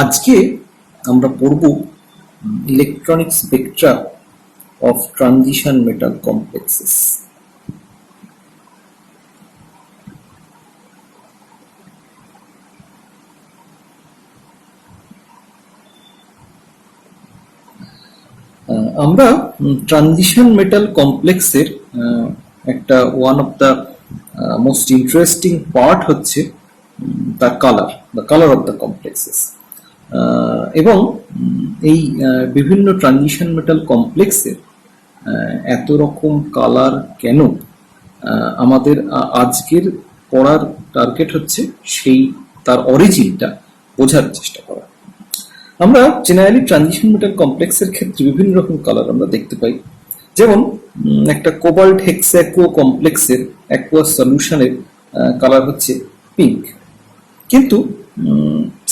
আজকে আমরা পড়ব electronic spectra of transition metal complexes. আমরা ট্রানজিশন মেটাল কমপ্লেক্সের একটা one of the most interesting part হচ্ছে the colour of the complexes. এবং এই বিভিন্ন ট্রানজিশন মেটাল কমপ্লেক্সের এত রকম কালার কেন, আমাদের আজকের পড়ার টার্গেট হচ্ছে সেই তার অরিজিনটা বোঝার চেষ্টা করা। আমরা জেনারেলি ট্রানজিশন মেটাল কমপ্লেক্সের ক্ষেত্রে বিভিন্ন রকম কালার আমরা দেখতে পাই। যেমন একটা কোবাল্ট হেক্সাকো কমপ্লেক্সের অ্যাকুয়াস সলিউশনের কালার হচ্ছে পিঙ্ক, কিন্তু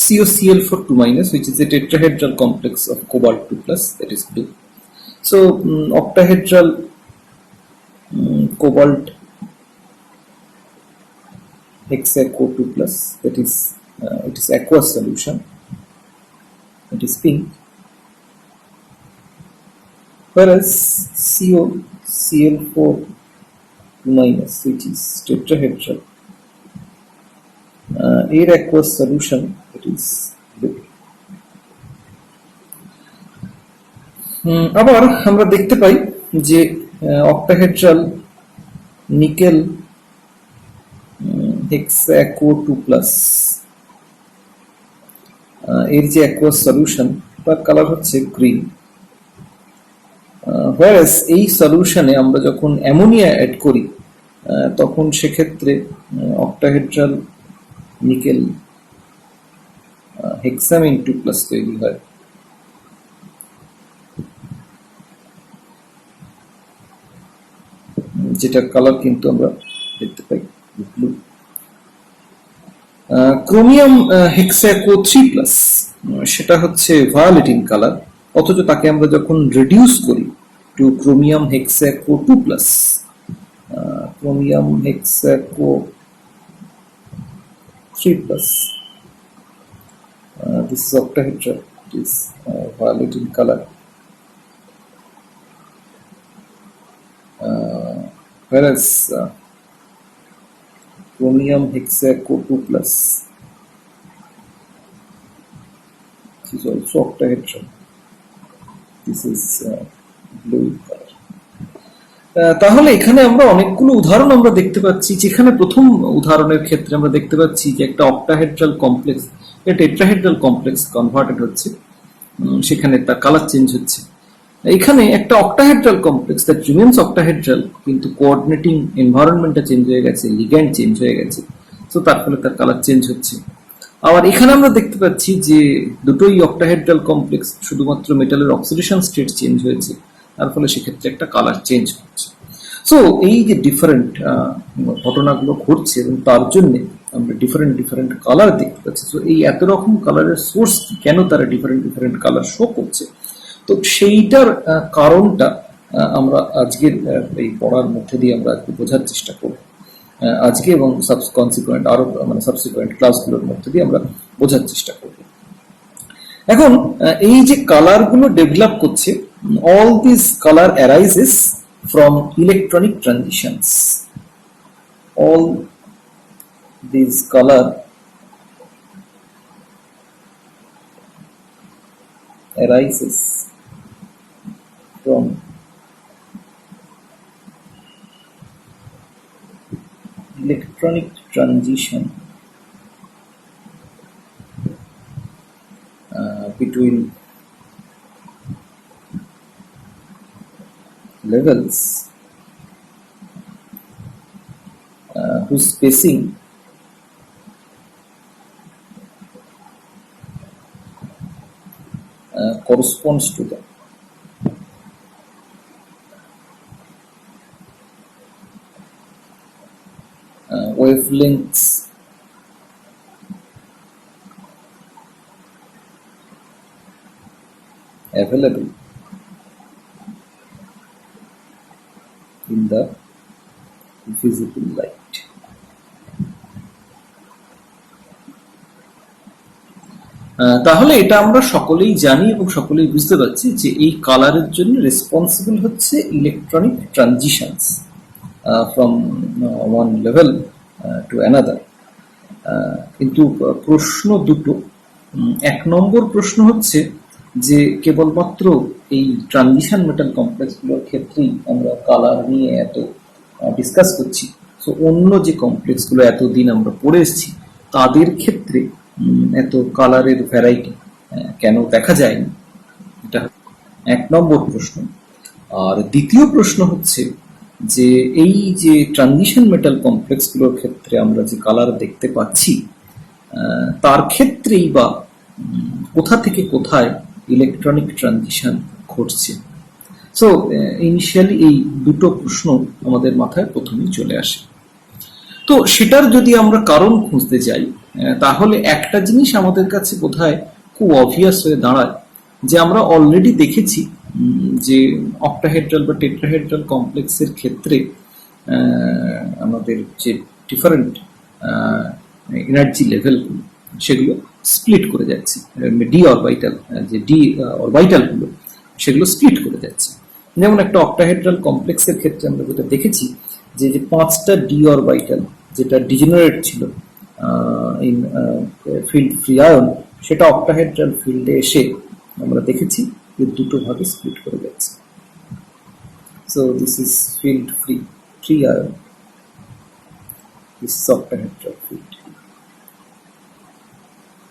COCl4 2- which is a tetrahedral complex of cobalt 2+, that is blue. So octahedral cobalt hexaco 2+, that is it is aqueous solution, it is pink, whereas COCl4 2-, which is tetrahedral, air aqueous solution, it is blue. আবার আমরা দেখতে পাই যে octahedral nickel হেক্সাকো 2+, এর যে aqueous solution তার colour হচ্ছে green. Whereas এই সলিউশনে আমরা যখন অ্যামোনিয়া অ্যাড করি তখন সেক্ষেত্রে অক্টাহেড্রাল নিকেল হেক্সামিন 2+ তৈরি হয়। যেটার কালার কিন্তু আমরা দেখতে পাই ব্লু। ক্রোমিয়াম হেক্সাকো 3+, সেটা হচ্ছে ভায়োলেটিন কালার, অথচ তাকে আমরা যখন রিডিউস করি to chromium hexaaqua 2+, chromium hexaaqua 3+, this is octahedral, it is violetin color, whereas chromium hexaco 2+, this is also octahedral, this is blue color. তাহলে এখানে আমরা অনেকগুলো উদাহরণ আমরা দেখতে পাচ্ছি, যেখানে প্রথম উদাহরণের ক্ষেত্রে আমরা দেখতে পাচ্ছি যে একটা octahedral complex tetrahedral complex converted হচ্ছে, সেখানে তার কালার চেঞ্জ হচ্ছে। এখানে একটা octahedral complex that remains octahedral, কিন্তু কোঅর্ডিনেটিং এনভায়রনমেন্টটা চেঞ্জ হয়ে গেছে, লিগ্যান্ড চেঞ্জ হয়ে গেছে, সো তার ফলে তার কালার চেঞ্জ হচ্ছে। আবার এখানে আমরা দেখতে পাচ্ছি যে দুটোই অক্টাহেড্রাল কমপ্লেক্স, শুধুমাত্র মেটালের অক্সিডেশন স্টেট চেঞ্জ হয়েছে, তার ফলে সেক্ষেত্রে একটা কালার চেঞ্জ হচ্ছে। সো এই যে ডিফারেন্ট ঘটনাগুলো ঘটছে এবং তার জন্য আমরা ডিফারেন্ট কালার দেখতে পাচ্ছি। সো এই এত রকম কালারের সোর্স কেন তারা ডিফারেন্ট কালার শো করছে, তো সেইটার কারণটা আমরা আজকের এই পড়ার মধ্যে দিয়ে আমরা বোঝার চেষ্টা করব আজকে, এবং কনসিকুয়েন্ট আরো সাবসিকুয়েন্ট ক্লাসগুলোর মধ্যে দিয়ে আমরা বোঝার চেষ্টা করব। এখন এই যে কালারগুলো ডেভেলপ করছে, all these color arises from electronic transitions. All these color arises from electronic transition between levels whose spacing corresponds to the wavelengths available in the visible light. তাহলে এটা আমরা সকলেই জানি এবং সকলেই বুঝতে পারছি যে এই কালারের জন্য রেসপন্সিবল হচ্ছে electronic transitions from one level to another. কিন্তু প্রশ্ন দুটো। এক নম্বর প্রশ্ন হচ্ছে যে কেবলমাত্র এই ট্রানজিশন মেটাল কমপ্লেক্সগুলোর ক্ষেত্রেই আমরা কালার নিয়ে এত ডিসকাস করছি, তো অন্য যে কমপ্লেক্সগুলো এতদিন আমরা পড়ে এসেছি তাদের ক্ষেত্রে এত কালারের ভ্যারাইটি কেন দেখা যায়নি, এটা এক নম্বর প্রশ্ন। আর দ্বিতীয় প্রশ্ন হচ্ছে যে এই যে ট্রানজিশন মেটাল কমপ্লেক্সগুলোর ক্ষেত্রে আমরা যে কালার দেখতে পাচ্ছি তার ক্ষেত্রেই বা কোথা থেকে কোথায় ইলেকট্রনিক ট্রানজিশন ঘটছে। সো ইনিশিয়ালি এই দুটো প্রশ্ন আমাদের মাথায় প্রথমেই চলে আসে। তো সেটার যদি আমরা কারণ খুঁজতে যাই তাহলে একটা জিনিস আমাদের কাছে বোধহয় খুব অবভিয়াস হয়ে দাঁড়ায় যে আমরা অলরেডি দেখেছি যে অক্টাহেড্রাল বা টেট্রাহেড্রাল কমপ্লেক্সের ক্ষেত্রে আমাদের যে ডিফারেন্ট এনার্জি লেভেলগুলো সেগুলো স্প্লিট করে যাচ্ছে, ডি অরবিটাল যে ডি অরবিটালগুলো সেগুলো স্প্লিট করে যাচ্ছে। যেমন একটা অক্টাহেড্রাল কমপ্লেক্সের ক্ষেত্রে আমরা যেটা দেখেছি যে যে 5টা ডি অরবিটাল যেটা ডিজেনারেট ছিল ইন ফিল্ড ফ্রি আয়ন, সেটা অক্টাহেড্রাল ফিল্ডে এসে আমরা দেখেছি যে দুটো ভাগে স্প্লিট করে যাচ্ছে। So this is field free ion, this is octahedral field.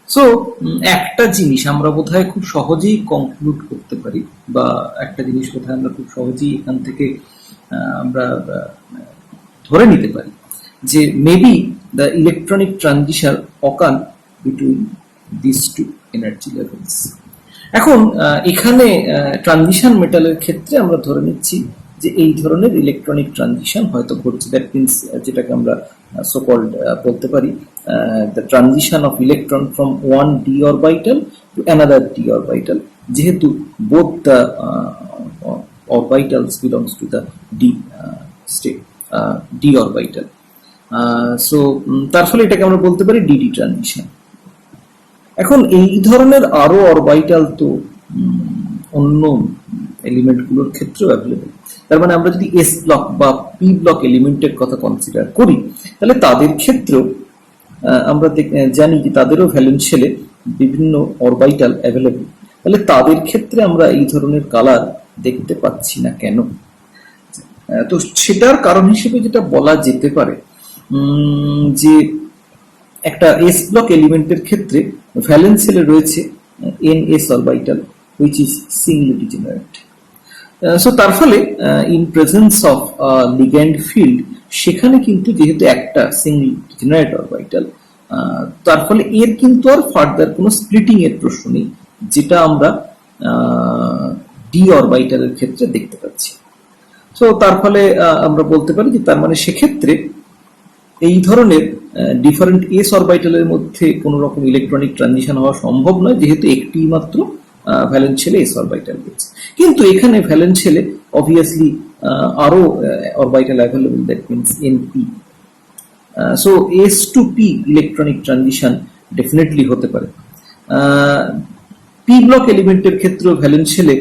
So একটা জিনিস আমরা বোধহয় খুব সহজেই কনক্লুড করতে পারি, বা একটা জিনিস বোধহয় আমরা খুব সহজেই এখান থেকে আমরা ধরে নিতে পারি যে maybe the electronic transition occur between this two energy levels. এখন এখানে ট্রানজিশন মেটালের ক্ষেত্রে আমরা ধরে নিচ্ছি যে এই ধরনের ইলেকট্রনিক ট্রানজিশন হয়তো ঘটছে। দ্যাট মিনস যেটাকে আমরা সো কল্ড বলতে পারি the transition of electron from one D orbital to another D orbital, যেহেতু both the orbitals belongs to the d state, d orbital. So তার ফলে এটাকে আমরা বলতে পারি ডিডি ট্রানজিশন। এখন এই ধরনের আরো অরবিটাল তো অন্য এলিমেন্টগুলোর ক্ষেত্রেও অ্যাভেলেবল। তার মানে আমরা যদি এস ব্লক বা পি ব্লক এলিমেন্টের কথা কনসিডার করি তাহলে তাদের ক্ষেত্রেও আমরা জানি যে তাদেরও ভ্যালেন্সিয়ালে বিভিন্ন অরবিটাল অ্যাভেলেবল। তাহলে তাদের ক্ষেত্রে আমরা এই ধরনের কালার দেখতে পাচ্ছি না কেন? তো সেটার কারণ হিসেবে যেটা বলা যেতে পারে যে একটা এস ব্লক এলিমেন্টের ক্ষেত্রে ভ্যালেন্সিয়ালে রয়েছে NS orbital which is Singoli degenerate. So তার ফলে in presence of ligand field সেখানে কিন্তু যেহেতু একটা সিঙ্গল ডিজেনারেট অরবিটাল, তার ফলে এর কিন্তু আর ফার্দার কোনো স্প্লিটিং এর প্রশ্ন নেই, যেটা আমরা ডি অরবিটালের ক্ষেত্রে দেখতে পাচ্ছি। তো তার ফলে আমরা বলতে পারি যে তার মানে সেক্ষেত্রে এই ধরনের ডিফারেন্ট এস অরবিটালের মধ্যে কোনো রকম ইলেকট্রনিক ট্রানজিশন হওয়া সম্ভব নয়, যেহেতু একটি মাত্র ভ্যালেন্সিয়ালে এস অরবিটাল রয়েছে। কিন্তু এখানে ভ্যালেন্সিয়ালে অবভিয়াসলি আরো orbital available, that means NP. So S to P electronic transition definitely হতে পারে। পি ব্লক এলিমেন্টের ক্ষেত্রেও ভ্যালেন্সিয়ালে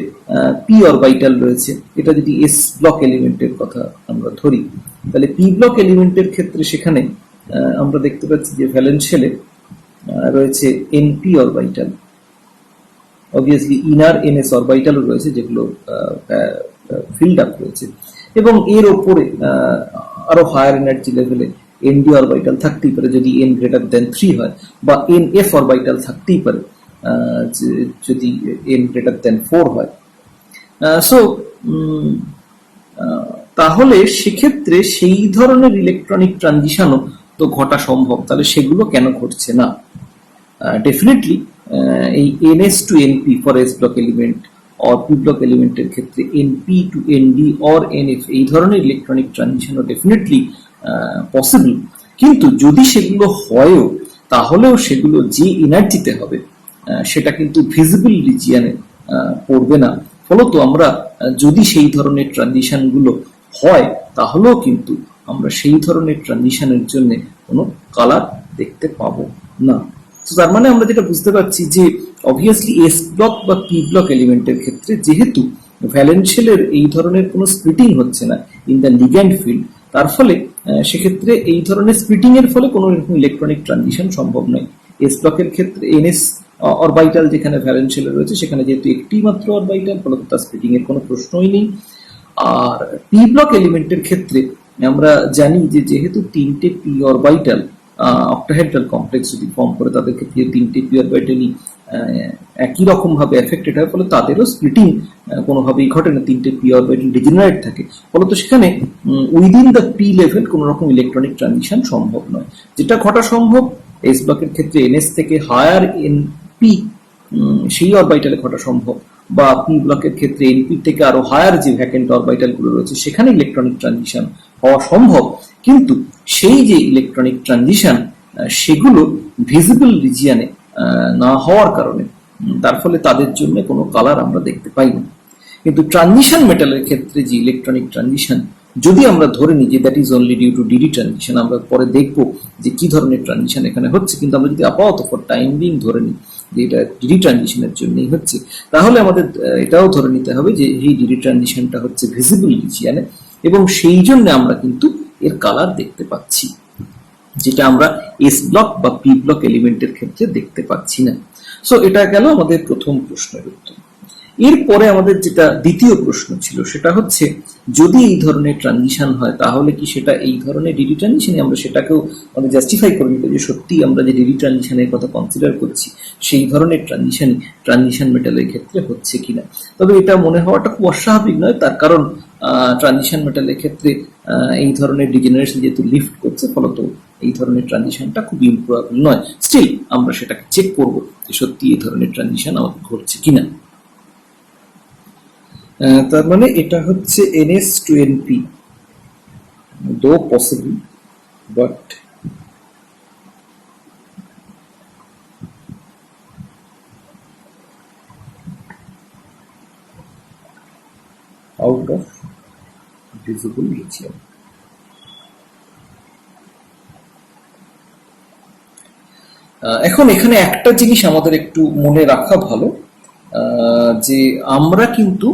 পি অরবিটাল রয়েছে। এটা যদি এস ব্লক এলিমেন্টের কথা আমরা ধরি তাহলে পি ব্লক এলিমেন্টের ক্ষেত্রে সেখানে আমরা দেখতে পাচ্ছি যে ভ্যালেন্সিয়ালে রয়েছে np orbital, obviously inner ns অরবিটালও রয়েছে যেগুলো ফিল্ড আপ রয়েছে, এবং এর ওপরে আরো হায়ার এনার্জি লেভেলে এনডি অরবিটাল থাকতেই পারে যদি এন গ্রেটার দেন 3 হয়, বা এন এফ অরবিটাল থাকতেই পারে যদি এন গ্রেটার দেন 4 হয়। সো তাহলে সেক্ষেত্রে সেই ধরনের ইলেকট্রনিক ট্রানজিশনও তো ঘটা সম্ভব, তাহলে সেগুলো কেন ঘটছে না? ডেফিনেটলি এই NS to NP for S block element or P block এলিমেন্টের ক্ষেত্রে NP to ND or NF এই ধরনের ইলেকট্রনিক ট্রানজিশনও ডেফিনেটলি পসিবল। কিন্তু যদি সেগুলো হয়ও তাহলেও সেগুলো যে এনার্জিতে হবে সেটা কিন্তু ভিজিবল রিজিয়নে পড়বে না। ফলত আমরা যদি সেই ধরনের ট্রানজিশন গুলো হয় তাহলেও কিন্তু আমরা সেই ধরনের ট্রানজিশনের জন্য কোনো কালার দেখতে পাবো না। তো তার মানে আমরা যেটা বুঝতে পারছি যে অবভিয়াসলি এস ব্লক বা পি ব্লক এলিমেন্টের ক্ষেত্রে যেহেতু ভ্যালেন্স শেলের এই ধরনের কোনো স্প্লিটিং হচ্ছে না ইন দ্য লিগ্যান্ড ফিল্ড, তার ফলে সেক্ষেত্রে এই ধরনের স্প্লিটিং এর ফলে কোনো রকম ইলেকট্রনিক ট্রানজিশন সম্ভব নয়। এস ব্লকের ক্ষেত্রে এনএস অরবাইটাল যেখানে ভ্যালেন্স শেলে রয়েছে সেখানে যেহেতু একটি মাত্র অরবাইটাল, ফলত তার স্প্লিটিং এর কোনো প্রশ্নই নেই। আর পি ব্লক এলিমেন্টের ক্ষেত্রে আমরা জানি যে যেহেতু তিনটে পি অরবাইটাল অক্টাহেড্রাল কমপ্লেক্স যদি ফর্ম করে, তাদের ক্ষেত্রে তিনটে পি অরবাইটালই একই রকম ভাবে এফেক্টেড হয়, ফলে তাদেরও স্প্লিটিং কোনোভাবেই ঘটে না, তিনটে পি অরবিটাল ডিজেনারেট থাকে, ফলত সেখানে উইদিন দ্য পি লেভেল কোনো রকম ইলেকট্রনিক ট্রানজিশন সম্ভব নয়। যেটা ঘটা সম্ভব এস ব্লকের ক্ষেত্রে এনএস থেকে হায়ার এন পি সেই অরবিটালে ঘটা সম্ভব, বা পি ব্লকের ক্ষেত্রে এনপি থেকে আরো হায়ার যে ভ্যাকেন্ট অরবিটাল গুলো রয়েছে সেখানে ইলেকট্রনিক ট্রানজিশন হওয়া সম্ভব। কিন্তু সেই যে ইলেকট্রনিক ট্রানজিশন সেগুলো ভিজিবল রিজিয়ানে না হওয়ার কারণে তার ফলে তাদের জন্য কোনো কালার আমরা দেখতে পাই না। কিন্তু ট্রানজিশন মেটালের ক্ষেত্রে যে ইলেকট্রনিক ট্রানজিশন, যদি আমরা ধরে নিই যে that is only due to D D transition, আমরা পরে দেখব যে কি ধরনের ট্রানজিশন এখানে হচ্ছে, কিন্তু আমরা যদি আপাতত ফর টাইম বিং ধরে নিই যে এটা ডিডি ট্রানজিশনের জন্যই হচ্ছে, তাহলে আমাদের এটাও ধরে নিতে হবে যে এই ডিডি ট্রানজিশনটা হচ্ছে ভিজিবল রিজিয়ানে, এবং সেই জন্য আমরা কিন্তু এর কালার দেখতে পাচ্ছি, যেটা আমরা এস ব্লক বা পি ব্লক এলিমেন্টের ক্ষেত্রে দেখতে পাচ্ছি না। সো এটা গেল আমাদের প্রথম প্রশ্নের উত্তর। এরপরে আমাদের যেটা দ্বিতীয় প্রশ্ন ছিল সেটা হচ্ছে, যদি এই ধরনের ট্রানজিশন হয় তাহলে কি সেটা এই ধরনের ডিডি ট্রানজিশনে আমরা সেটাকেও আমাদের জাস্টিফাই করে নিতে যে সত্যি আমরা যে ডিডি ট্রানজিশনের কথা কনসিডার করছি সেই ধরনের ট্রানজিশন মেটালের ক্ষেত্রে হচ্ছে কিনা। তবে এটা মনে হওয়াটা খুব অস্বাভাবিক নয়, তার কারণ ট্রানজিশন মেটালের ক্ষেত্রে এই ধরনের ডিজেনারেশন যেহেতু লিফট করছে, ফলত এই ধরনের ট্রানজিশনটা খুব ইম্প্রবাবল নয়। স্টিল আমরা সেটাকে চেক করব যে সত্যি এই ধরনের ট্রানজিশন আমাদের ঘটছে কিনা। তার মানে এটা হচ্ছে NS to NP, though possible, but out of visible region. এখন এখানে একটা জিনিস আমাদের একটু মনে রাখা ভালো, যে আমরা কিন্তু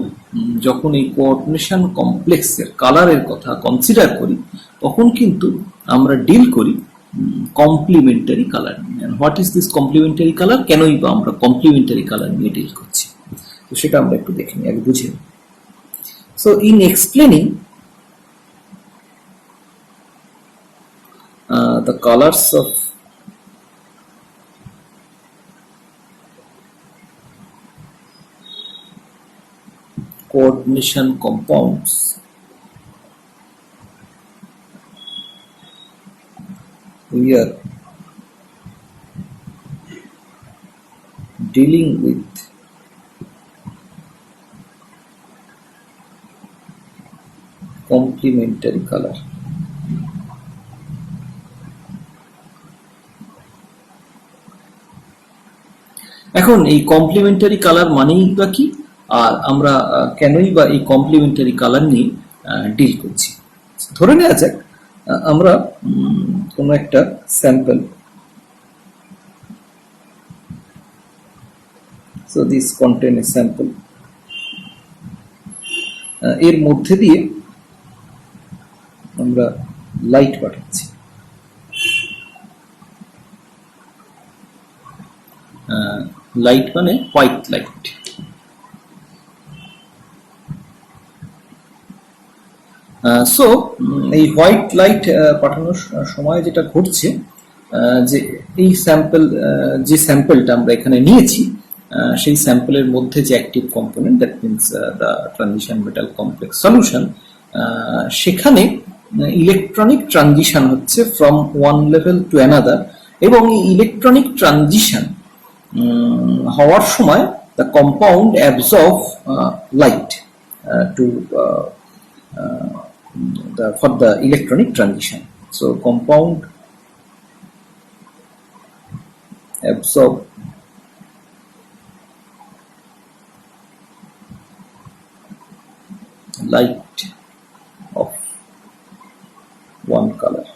যখন এই কোঅর্ডিনেশন কমপ্লেক্সের কালারের কথা কনসিডার করি তখন কিন্তু আমরা ডিল করি কমপ্লিমেন্টারি কালার নিয়ে। What is this complementary colour, কেনই বা আমরা কমপ্লিমেন্টারি কালার নিয়ে ডিল করছি, তো সেটা আমরা একটু দেখে নিই, আগে বুঝে নিই। So in explaining the colors of coordination compounds, we are dealing with complementary color. এখন এই কমপ্লিমেন্টারি কালার মানেই বা কি, আর আমরা কেনই বা এই কমপ্লিমেন্টারি কালার নিয়ে ডিল করছি। ধরে নেওয়া যাক আমরা কোনো একটা sample, so this contain a sample, এর মধ্যে দিয়ে আমরা লাইট পাঠাচ্ছি। লাইট মানে হোয়াইট লাইট। সো এই হোয়াইট লাইট পাঠানোর সময় যেটা ঘটছে, যে এই যে স্যাম্পলটা আমরা এখানে নিয়েছি সেই স্যাম্পলের মধ্যে যে active component, that means the transition metal complex solution, সেখানে ইলেকট্রনিক ট্রানজিশন হচ্ছে from one level to another, এবং এই ইলেকট্রনিক ট্রানজিশন হওয়ার সময় the compound absorb light to for the electronic transition. So compound absorb light of one color.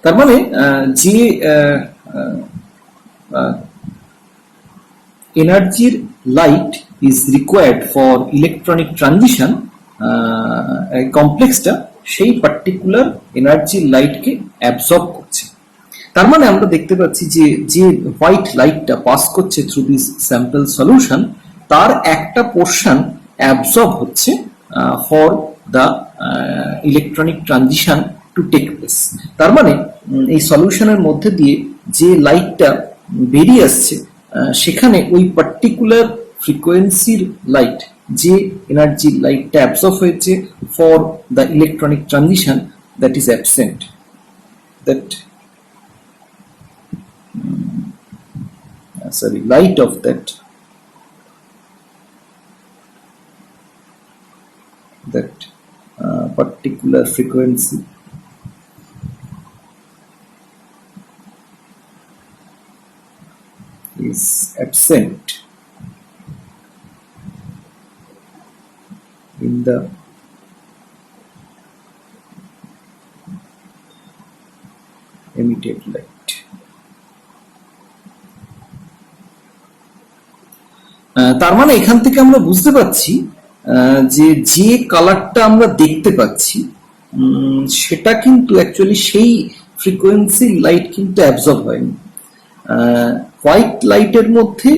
তার মানে যে এনার্জির light is required for electronic transition কমপ্লেক্সটা সেই পার্টিকুলার এনার্জির লাইটকে অ্যাবজর্ব করছে। তার মানে আমরা দেখতে পাচ্ছি যে যে হোয়াইট লাইটটা পাস করছে থ্রু দিস স্যাম্পল সলিউশন, তার একটা পোর্শন অ্যাবজর্ব হচ্ছে for the electronic transition to take place. তার মানে এই সলিউশনের মধ্যে দিয়ে যে লাইটটা বেরিয়ে আসছে সেখানে ওই পার্টিকুলার ফ্রিকোয়েন্সির লাইট, যে এনার্জি লাইটটা অ্যাবজর্ব হয়েছে for the electronic transition, that is absent, that light of that particular frequency is absent in the emitted light. তার মানে এখান থেকে আমরা বুঝতে পারছি যে যে কালারটা আমরা দেখতে পাচ্ছি সেটা কিন্তু অ্যাকচুয়ালি সেই ফ্রিকোয়েন্সির লাইট কিন্তু অ্যাবজর্ব হয়নি। হোয়াইট লাইটের মধ্যে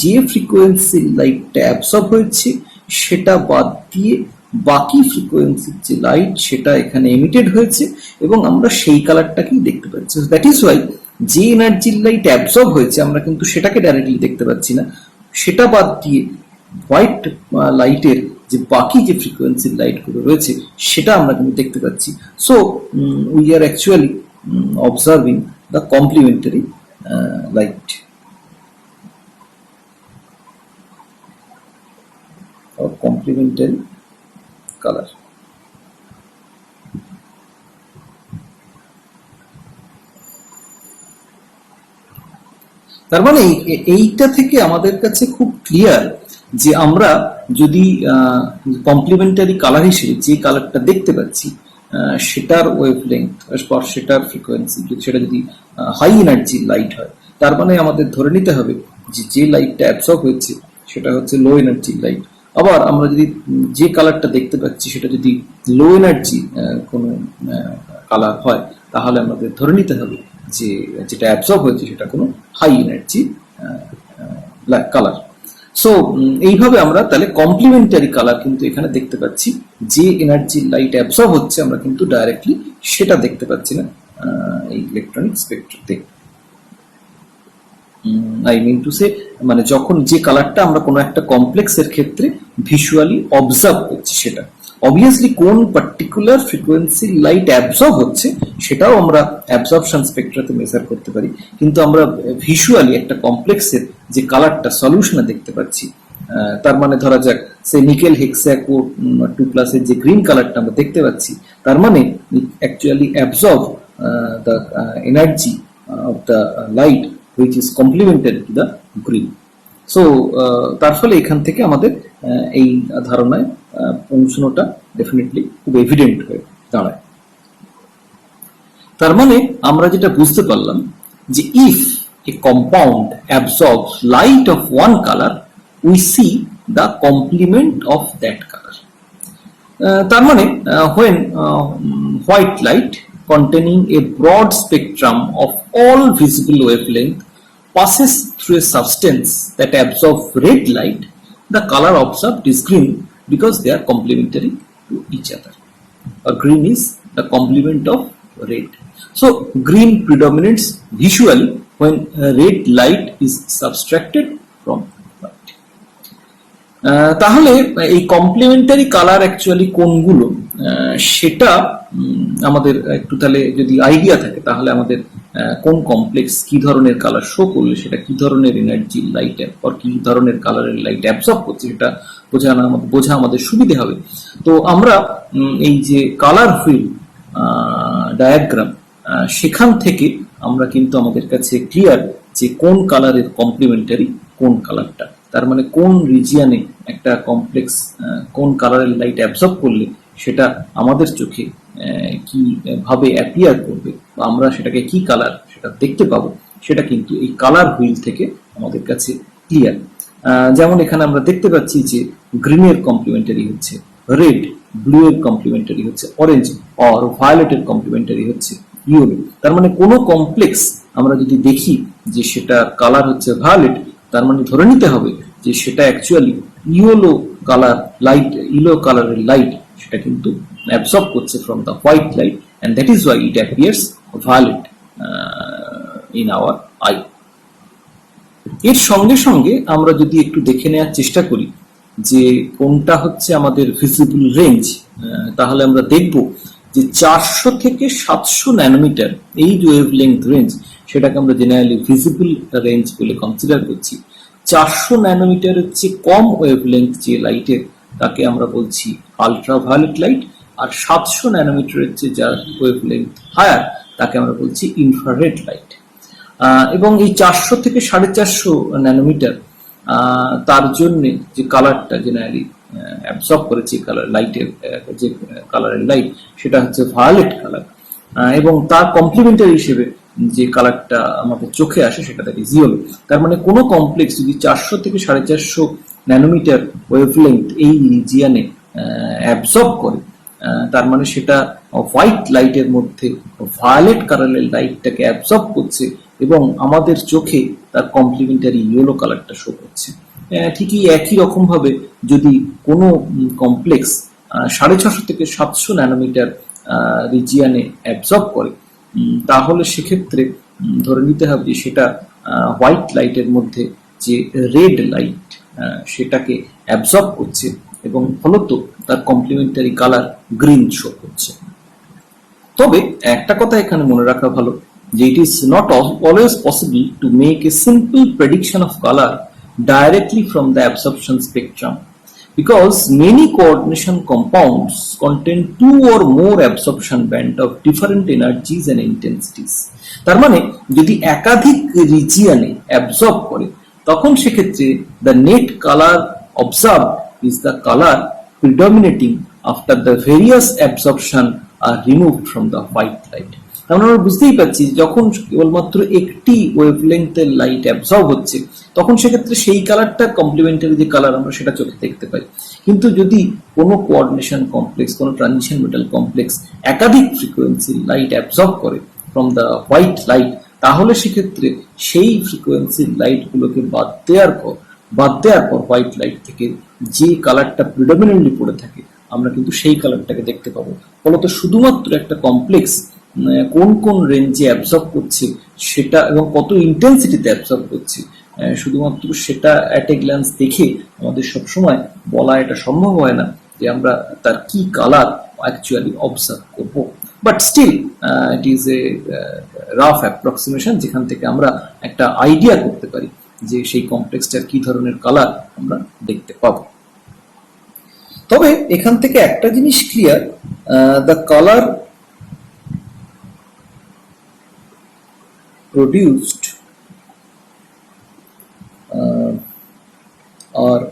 যে ফ্রিকোয়েন্সির লাইটটা অ্যাবজর্ব হয়েছে সেটা বাদ দিয়ে বাকি ফ্রিকোয়েন্সির যে লাইট সেটা এখানে এমিটেড হয়েছে এবং আমরা সেই কালারটাকেই দেখতে পাচ্ছি। দ্যাট ইজ ওয়াই যে এনার্জির লাইট অ্যাবজর্ব হয়েছে আমরা কিন্তু সেটাকে ডাইরেক্টলি দেখতে পাচ্ছি না, সেটা বাদ দিয়ে হোয়াইট লাইটের যে বাকি যে ফ্রিকোয়েন্সির লাইটগুলো রয়েছে সেটা আমরা কিন্তু দেখতে পাচ্ছি। So we are actually observing the complementary light or complementary color. তার মানে এইটা থেকে আমাদের কাছে খুব ক্লিয়ার যে আমরা যদি কমপ্লিমেন্টারি কালার হিসেবে যে কালারটা দেখতে পাচ্ছি সেটার ওয়েভলেংথ বা সেটার ফ্রিকোয়েন্সি সেটা যদি হাই এনার্জি লাইট হয়, তার মানে আমাদের ধরে নিতে হবে যে যে লাইটটা অ্যাবসর্ব হয়েছে সেটা হচ্ছে লো এনার্জি লাইট। আবার আমরা যদি যে কালারটা দেখতে পাচ্ছি সেটা যদি লো এনার্জি কোনো কালার হয় তাহলে আমাদের ধরে নিতে হবে যে যেটা অ্যাবসর্ব হয়েছে সেটা কোনো হাই এনার্জি কালার। সো এইভাবে আমরা তাহলে কমপ্লিমেন্টারি কালার কিন্তু এখানে দেখতে পাচ্ছি। যে এনার্জি লাইট অ্যাবসর্ব হচ্ছে আমরা কিন্তু ডাইরেক্টলি সেটা দেখতে পাচ্ছি না এই ইলেকট্রনিক স্পেকট্রাতে। আই মিন টু সে মানে যখন যে কালারটা আমরা কোনো একটা কমপ্লেক্সের ক্ষেত্রে ভিজুয়ালি অবজার্ভ করছি সেটা অবভিয়াসলি কোন পার্টিকুলার ফ্রিকোয়েন্সি লাইট অ্যাবজর্ব হচ্ছে সেটাও আমরা অ্যাবজর্পশন স্পেকট্রাতে মেজার করতে পারি, কিন্তু আমরা ভিজুয়ালি একটা কমপ্লেক্সের যে কালারটা সলিউশনে দেখতে পাচ্ছি, তার মানে ধরা যাক সে নিকেল হেক্সাকো 2+ এর যে গ্রিন কালারটা আমরা দেখতে পাচ্ছি, তার মানে actually absorb the energy of the light which is complementary to the green. So তার ফলে এখান থেকে আমাদের এই ধারণায় পৌঁছানোটা ডেফিনেটলি খুব এভিডেন্ট হয়ে দাঁড়ায়। তার মানে আমরা যেটা বুঝতে পারলাম যে if a compound absorbs light of one colour we see the complement of that colour. তার মানে when white light containing a broad spectrum of all visible wavelength passes through a substance that absorbs red light, the color observed is green because they are complementary to each other. Or green is the complement of red. So green predominates visually when red light is subtracted from white. তাহলে এই complimentary colour actually কোনগুলো সেটা আমাদের একটু তাহলে যদি idea থাকে তাহলে আমাদের কোন কমপ্লেক্স কি ধরনের কালার শো করলে সেটা কি ধরনের এনার্জি লাইট আর কি ধরনের কালারের লাইট অ্যাবজর্ব করছে সেটা বোঝা আমাদের সুবিধে হবে। তো আমরা এই যে কালার হুইল ডায়াগ্রাম সেখান থেকে আমরা কিন্তু আমাদের কাছে ক্লিয়ার যে কোন কালারের কমপ্লিমেন্টারি কোন কালারটা, তার মানে কোন রিজিয়নে একটা কমপ্লেক্স কোন কালারের লাইট অ্যাবজর্ব করলে সেটা আমাদের চোখে কি ভাবে অ্যাপিয়ার করবে বা আমরা সেটাকে কি কালার সেটা দেখতে পাবো, সেটা কিন্তু এই কালার হুইল থেকে আমাদের কাছে ক্লিয়ার। যেমন এখানে আমরা দেখতে পাচ্ছি যে গ্রিনের কমপ্লিমেন্টারি হচ্ছে রেড, ব্লু এর কমপ্লিমেন্টারি হচ্ছে অরেঞ্জ, আর ভায়োলেটের কমপ্লিমেন্টারি হচ্ছে ইয়েলো। তার মানে কোনো কমপ্লেক্স আমরা যদি দেখি যে সেটা কালার হচ্ছে ভায়োলেট, তার মানে ধরে নিতে হবে যে সেটা actually yellow colour light, yellow কালারের লাইট সেটা কিন্তু অ্যাবসর্ব করছে from the white light, and that is why it appears violet in our eye. এর সঙ্গে সঙ্গে আমরা যদি একটু দেখে নেওয়ার চেষ্টা করি যে কোনটা হচ্ছে আমাদের ভিজিবল রেঞ্জ, তাহলে আমরা দেখব যে 400 থেকে 700 ন্যানোমিটার এই যে ওয়েভলেংথ রেঞ্জ, সেটাকে আমরা জেনারেলি ভিজিবল রেঞ্জ বলে কনসিডার করছি। 400 ন্যানোমিটারের চেয়ে কম ওয়েভলেংথ যে লাইটের, তাকে আমরা বলছি আলট্রাভায়োলেট লাইট, আর 700 ন্যানোমিটারের চেয়ে যার ওয়েভলেংথ হায়ার, তাকে আমরা বলছি ইনফ্রারেড লাইট। এবং এই 400 থেকে 450 ন্যানোমিটার তার জন্য যে কালারটা জেনারেলি অ্যাবসর্ব করেছে কালার লাইটের, যে কালারের লাইট সেটা হচ্ছে ভায়োলেট কালার, এবং তার কমপ্লিমেন্টারি হিসেবে যে কালারটা আমাদের চোখে আসে সেটা থাকে ইয়েলো। তার মানে কোনো কমপ্লেক্স যদি 400 থেকে 450 ন্যানোমিটার ওয়েভলেংথ এই রিজিয়ানে অ্যাবসর্ব করে, তার মানে সেটা হোয়াইট লাইটের মধ্যে ভায়োলেট কালারের লাইটটাকে অ্যাবসর্ব করছে এবং আমাদের চোখে তার কমপ্লিমেন্টারি ইয়েলো কালারটা শো করছে। ঠিকই একই রকম ভাবে যদি কোনো কমপ্লেক্স 650 থেকে 700 ন্যানোমিটার রিজিয়ানে অ্যাবসর্ব করে, তাহলে সেক্ষেত্রে ধরে নিতে হবে যে সেটা হোয়াইট লাইটের মধ্যে যে রেড লাইট সেটাকে অ্যাবসর্ব করছে এবং ফলত তার কমপ্লিমেন্টারি কালার গ্রিন শো করছে। তবে একটা কথা এখানে মনে রাখা ভালো যে it is not always possible to make a simple prediction of color directly from the absorption spectrum, because many coordination compounds contain two or more absorption band of different energies and intensities. তার মানে যদি একাধিক রিজিয়নে absorb করে, তখন সেক্ষেত্রে the net color observed is the color predominating after the various absorption are removed from the white light. আমরা বুঝতেই পারছি যখন কেবলমাত্র একটি ওয়েভলেংথের লাইট অ্যাবসর্ব হচ্ছে, তখন সেক্ষেত্রে সেই কালারটা কমপ্লিমেন্টারি যে কালার আমরা সেটা চোখে দেখতে পাই। কিন্তু যদি কোনো কোঅর্ডিনেশন কমপ্লেক্স, কোনো ট্রানজিশন মেটাল কমপ্লেক্স একাধিক ফ্রিকোয়েন্সির লাইট অ্যাবসর্ব করে ফ্রম দ্য হোয়াইট লাইট, তাহলে সেক্ষেত্রে সেই ফ্রিকোয়েন্সির লাইটগুলোকে বাদ দেওয়ার পর হোয়াইট লাইট থেকে যে কালারটা প্রিডমিনেন্টলি পড়ে থাকে, আমরা কিন্তু সেই কালারটাকে দেখতে পাবো। ফলত শুধুমাত্র একটা কমপ্লেক্স কোন কোন রেঞ্জে অ্যাবসর্ব করছে সেটা এবং কত ইন্টেন্সিটিতে অ্যাবসর্ব করছে, শুধুমাত্র সেটা অ্যাট এ গ্ল্যান্স দেখে আমাদের সবসময় বলা এটা সম্ভব হয় না যে আমরা তার কি কালার অ্যাকচুয়ালি অবজার্ভ করবো। But still it is a rough approximation, যেখান থেকে আমরা একটা আইডিয়া করতে পারি যে সেই কমপ্লেক্সটার কি ধরনের কালার আমরা দেখতে পাবো। তবে এখান থেকে একটা জিনিস clear, the colour produced are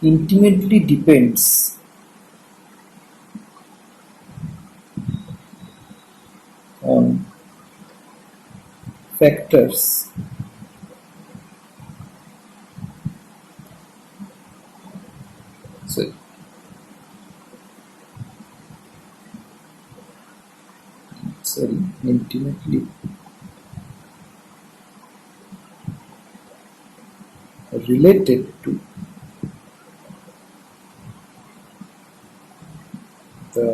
intimately depends on factors intimately related to the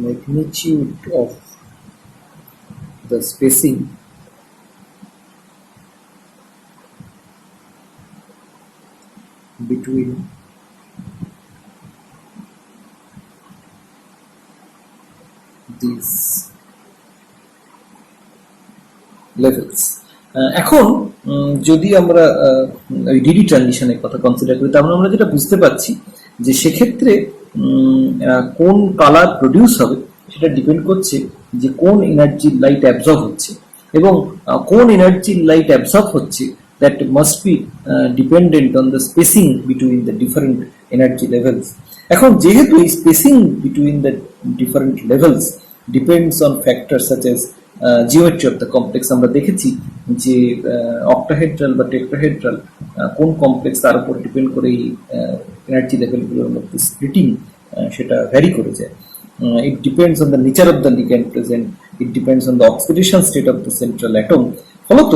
magnitude of the spacing between these levels. এখন যদি আমরা ডিডি ট্রানজিশনের কথা কনসিডার করি, তাহলে আমরা যেটা বুঝতে পারছি যে সেক্ষেত্রে কোন কালার প্রডিউস হবে সেটা ডিপেন্ড করছে যে কোন এনার্জি লাইট অ্যাবজর্ব হচ্ছে। এবং কোন এনার্জি লাইট অ্যাবসর্ব হচ্ছে that must be dependent on the spacing between the different energy levels. এখন যেহেতু এই spacing between the different levels depends on factor such as geometry of the complex, আমরা দেখেছি যে অক্টাহেড্রাল বা টেট্রাহেড্রাল কোন complex তার উপর ডিপেন্ড করে এই এনার্জি লেভেলগুলোর মধ্যে স্প্লিটিং সেটা ভ্যারি করে যায়. It depends on the nature of the ligand present, it depends on the oxidation state of the central atom. ফলত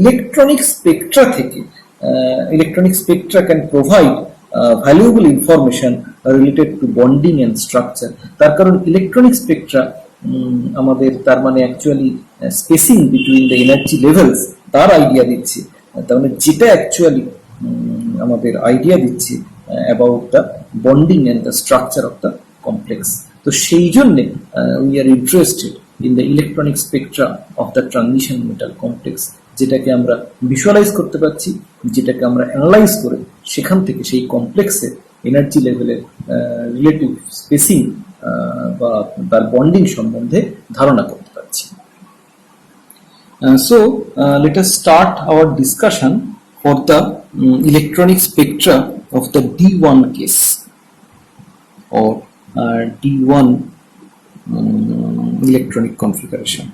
ইলেকট্রনিক স্পেকট্রা থেকে electronic Spectra can provide valuable information related to bonding and structure. তার কারণ electronic Spectra আমাদের তার মানে actually spacing between the energy levels তার idea দিচ্ছে, তার মানে যেটা অ্যাকচুয়ালি আমাদের আইডিয়া দিচ্ছে about the bonding and the structure of the complex. তো সেই জন্যে we are interested in the electronic spectra of the transition metal complex, যেটাকে আমরা ভিজুয়ালাইজ করতে পারছি, যেটাকে আমরা অ্যানালাইজ করে সেখান থেকে সেই কমপ্লেক্সের এনার্জি লেভেলের রিলেটিভ স্পেসিং বা তার বন্ডিং সম্বন্ধে ধারণা করতে পারছি. So let us start our discussion for the electronic spectra of the D1 case or D1 electronic configuration.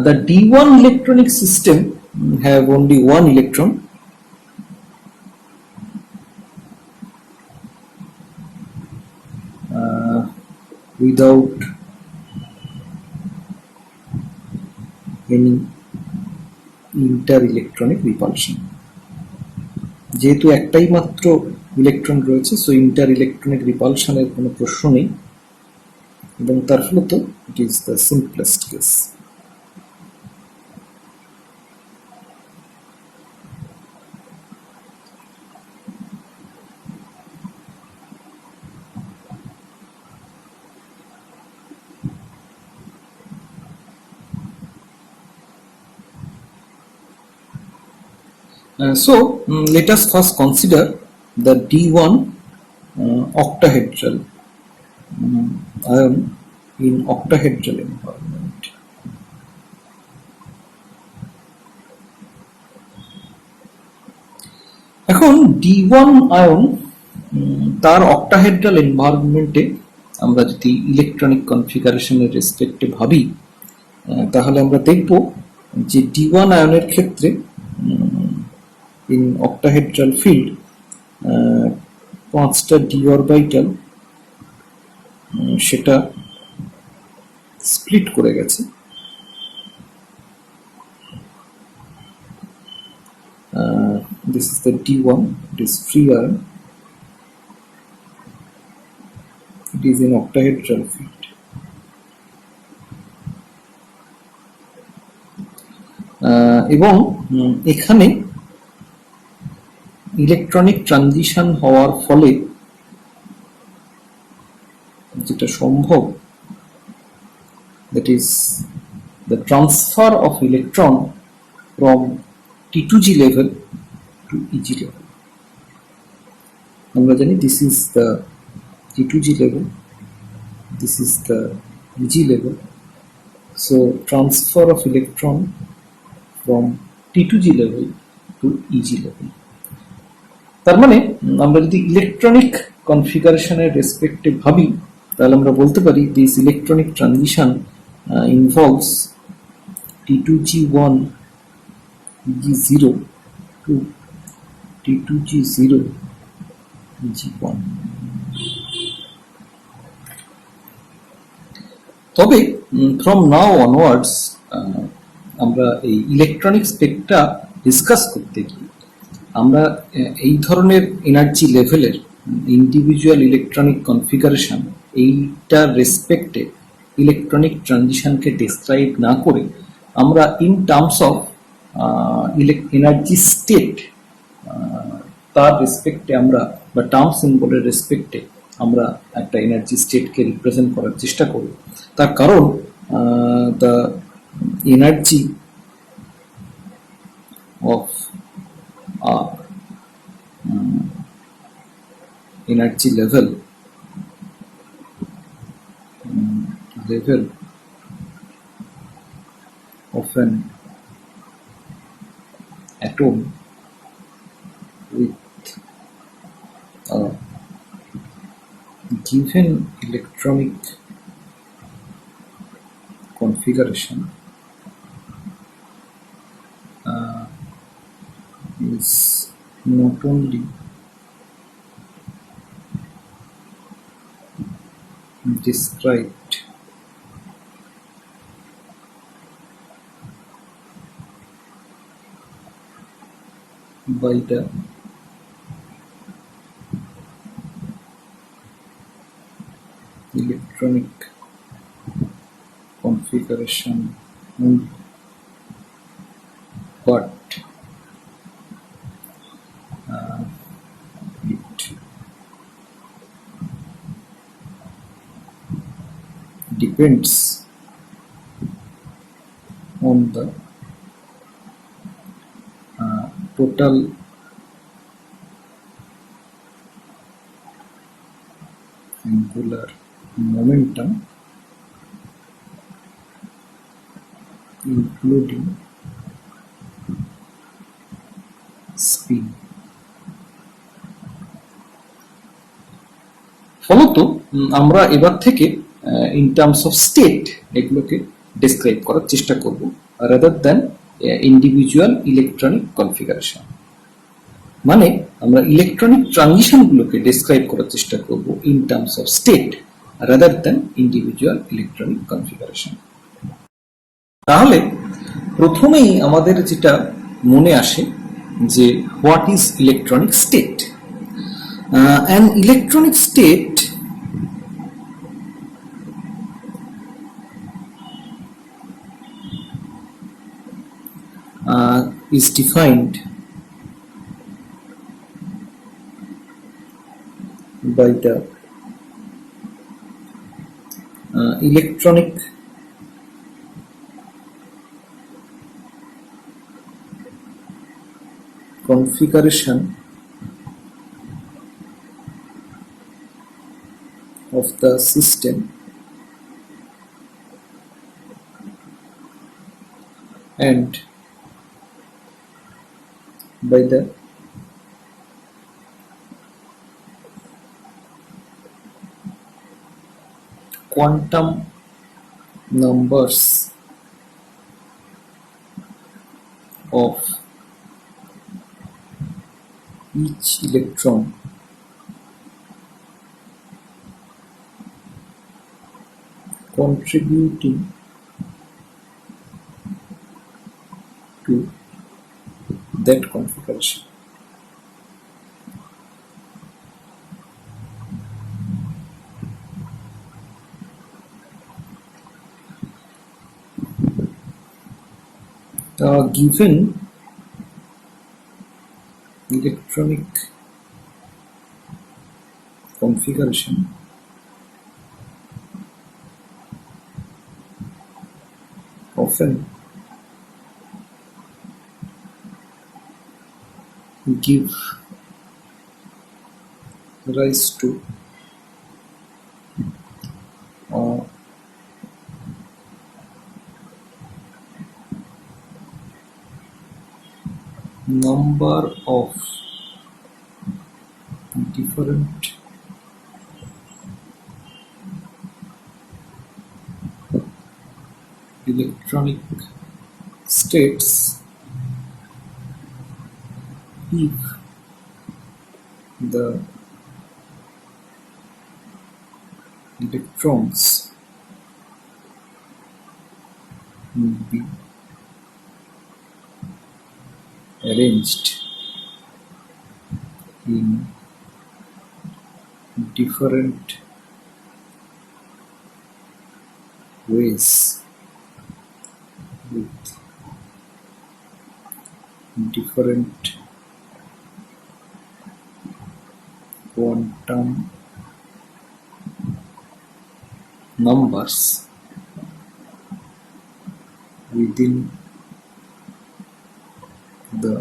The D1 electronic system have only one electron, without any inter-electronic repulsion. যেহেতু একটাই মাত্র electron রয়েছে, so inter electronic রিপালশনের কোনো প্রশ্ন নেই এবং তার ফলত it is the simplest case. Let us first consider the D1 octahedral ion in octahedral environment. এখন D1 আয়ন তার অক্টাহেড্রাল এনভায়রনমেন্টে আমরা যদি ইলেকট্রনিক কনফিগারেশনের রেসপেক্টে ভাবি, তাহলে আমরা দেখব যে D1 আয়নের ক্ষেত্রে in octahedral field 5টা d অরবিটাল সেটা স্প্লিট করে গেছে. This is the D1, it is free ion, it is in octahedral field. এবং এখানে ইলেকট্রনিক ট্রানজিশন হওয়ার ফলে যেটা সম্ভব, that is the transfer of electron from T2G level to EG level. আমরা জানি this is the T2G level, this is the EG level, so transfer of electron from T2G level to EG level. তার মানে আমরা যদি electronic কনফিগারেশনের রেসপেক্টে ভাবি, তাহলে আমরা বলতে পারি this electronic transition involves T2G1 G0 to T2G0 G1. তবে ফ্রম নাও অনওয়ার্ডস আমরা এই ইলেকট্রনিক স্পেকট্রা ডিসকাস করতে গিয়ে আমরা এই ধরনের এনার্জি লেভেলের ইন্ডিভিজুয়াল ইলেকট্রনিক কনফিগারেশন এইটার রেসপেক্টে ইলেকট্রনিক ট্রানজিশনকে ডেসক্রাইব না করে আমরা in terms of energy state তার রেসপেক্টে আমরা বা টার্ম সিম্বলের রেসপেক্টে আমরা একটা এনার্জি স্টেটকে রিপ্রেজেন্ট করার চেষ্টা করি. তার কারণ the energy of energy level level of an atom with a given electronic configuration is not only described by the electronic configuration only, but it depends on the total angular momentum, including speed. ফলত আমরা এবার থেকে in terms of state এগুলোকে describe করার চেষ্টা করব rather than individual electronic configuration. মানে আমরা ইলেকট্রনিক ট্রানজিশনগুলোকে ডেসক্রাইব করার চেষ্টা করব in terms of state rather than individual electronic configuration. তাহলে প্রথমেই আমাদের যেটা মনে আসে যে what is electronic state? An electronic state is defined by the electronic configuration of the system and by the quantum numbers of each electron contributing to that configuration. Given electronic configuration, often give rise to a number of different electronic states if the electrons will be arranged in different ways with different quantum numbers within the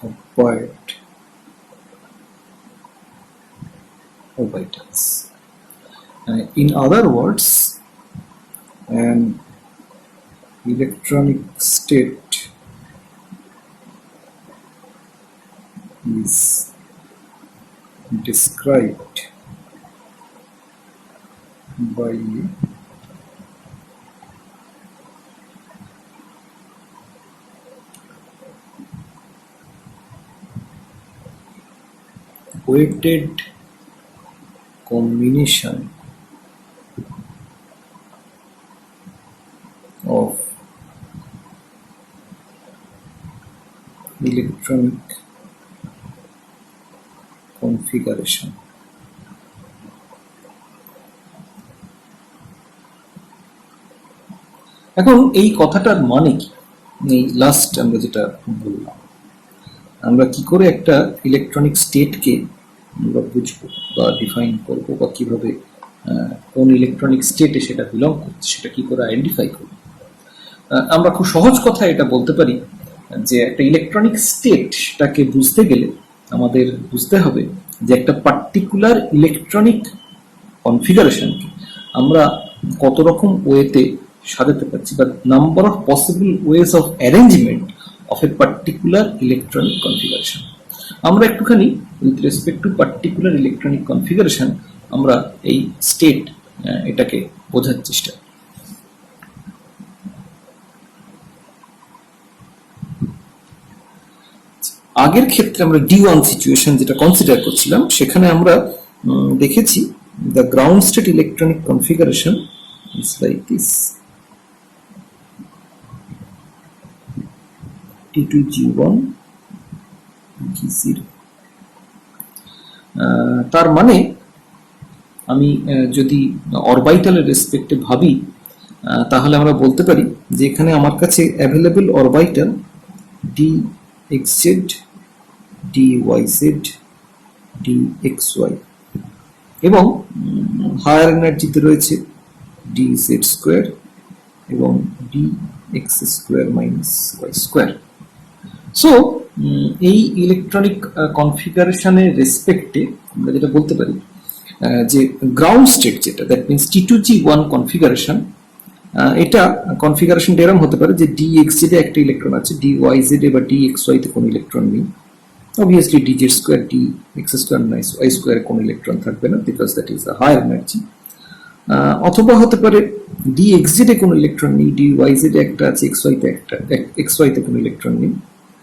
acquired orbiter. In other words, an electronic state is described by a weighted combination of electronic configuration. এখন এই কথাটার মানে কি? এই last আমরা যেটা বললাম, আমরা কি করে একটা ইলেকট্রনিক স্টেটকে আমরা বুঝবো বা ডিফাইন করব, বা কিভাবে কোন ইলেকট্রনিক স্টেটে সেটা বিলং করছে সেটা কি করে আইডেন্টিফাই করব। আমরা খুব সহজ কথা এটা বলতে পারি যে একটা ইলেকট্রনিক স্টেট সেটাকে বুঝতে গেলে আমাদের বুঝতে হবে যে একটা পার্টিকুলার ইলেকট্রনিক কনফিগারেশনকে আমরা কত রকম ওয়েতে সাজাতে পারছি, বা number of possible ways of arrangement of a particular electronic configuration. আমরা একটুখানি with respect two particular electronic configuration আমরা এই স্টেট এটাকে বোঝার চেষ্টা করি। আগের ক্ষেত্রে আমরা D1 সিচুয়েশন যেটা কনসিডার করছিলাম, সেখানে আমরা দেখেছি the ground state electronic configuration is like this: T2G1 G0। তার মানে আমি যদি অরবিটালের রেসপেক্টে ভাবি, তাহলে আমরা বলতে পারি যে এখানে আমার কাছে available orbital dxz, dyz, dxy, এবং হায়ার এনার্জিতে রয়েছে dz স্কোয়ার এবং dx square minus y square. So এই ইলেকট্রনিক কনফিগারেশনের রেসপেক্টে আমরা যেটা বলতে পারি যে গ্রাউন্ড স্টেট যেটা, দ্যাট মিনস T2G1 কনফিগারেশন, এটা কনফিগারেশন এরকম হতে পারে যে dxz এ একটা ইলেকট্রন আছে, dyz এ বা dxy তে কোনো ইলেকট্রন নেই। Obviously dz square dx square minus y square কোনো ইলেকট্রন থাকবে না, because that is a higher energy। অথবা হতে পারে dxz এ কোনো ইলেকট্রন নেই, dyz এ একটা আছে, xy তে একটা, xy তে কোনো ইলেকট্রন নেই,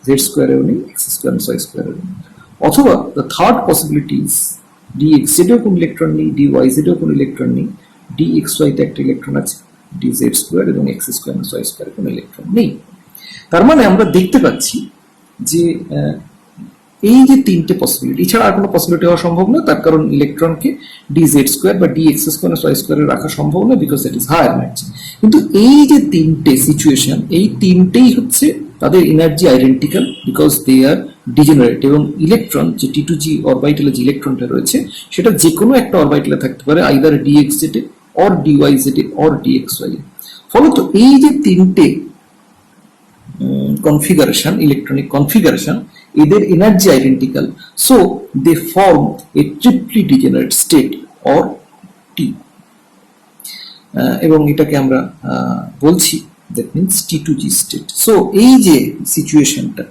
z square এও নেই, x square and y square এও নেই। অথবা the third possibility is dxz এও কোনো ইলেকট্রন নেই, dyz এও কোনো ইলেকট্রন নেই, dxy তে একটা ইলেকট্রন আছে, dz square এবং x square and y square কোনো ইলেকট্রন নেই। তার মানে আমরা দেখতে পাচ্ছি যে এই যে তিনটে পসিবিলিটি ছাড়া আর কোনো পসিবিলিটি হওয়া সম্ভব না, তার কারণ ইলেকট্রনকে dz স্কোয়ার বা dx স্কোয়ার y স্কোয়ারে রাখা সম্ভব না, because that is higher energy. কিন্তু এই যে তিনটে সিচুয়েশন, এই তিনটেই হচ্ছে তাদের energy identical, because they are degenerate. এবং ইলেকট্রন যে T2G অরবিটালে যে ইলেকট্রনটা রয়েছে সেটা যে কোনো একটা অরবিটালে থাকতে পারে, either dxz a or dyz a or dxy এ। ফলত এই যে তিনটে configuration, electronic configuration, either energy identical, so they form a triply degenerate state or T, এবং এটাকে আমরা বলছি that means T2G state। so এই যে সিচুয়েশনটা,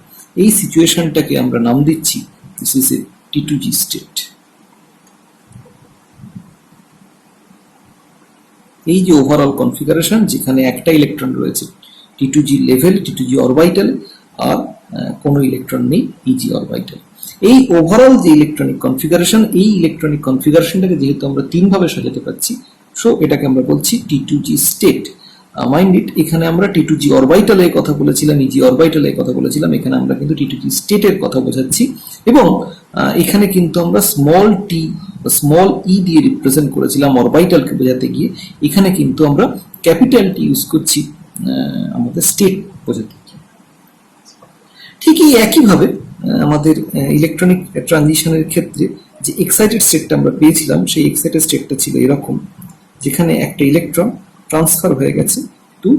এই সিচুয়েশনটাকে আমরা নাম দিচ্ছি this is a T2G state। এই যে ওভারঅল কনফিগারেশন, যেখানে একটা ইলেকট্রন রয়েছে T2G লেভেল, T2G অরবিটাল, আর কোনো ইলেকট্রন নেই EG অরবিটাল। এই ওভারঅল যে ইলেকট্রনিক কনফিগারেশন, এই ইলেকট্রনিক কনফিগারেশনটাকে যেহেতু আমরা তিন ভাবে সাজাতে পারছি, সো এটাকে আমরা বলছি T2G স্টেট। মাইন্ড ইট, এখানে আমরা T2G অরবিটালের কথা বলেছিলাম, EG অরবিটালের কথা বলেছিলাম, এখানে আমরা কিন্তু T2G স্টেটের কথা বোঝাচ্ছি। এবং এখানে কিন্তু আমরা স্মল টি স্মল ই দিয়ে রিপ্রেজেন্ট করেছিলাম অরবিটালকে বোঝাতে গিয়ে, এখানে কিন্তু আমরা ক্যাপিটাল টি ইউজ করছি আমাদের স্টেট বোঝাতে। ঠিক এই একইভাবে আমাদের ইলেকট্রনিক ট্রানজিশনের ক্ষেত্রে যে এক্সাইটেড স্টেটটা আমরা পেয়েছিলাম, সেই এক্সাইটেড স্টেটটা ছিল এরকম, যেখানে একটা ইলেকট্রন ট্রান্সফার হয়ে গেছে টু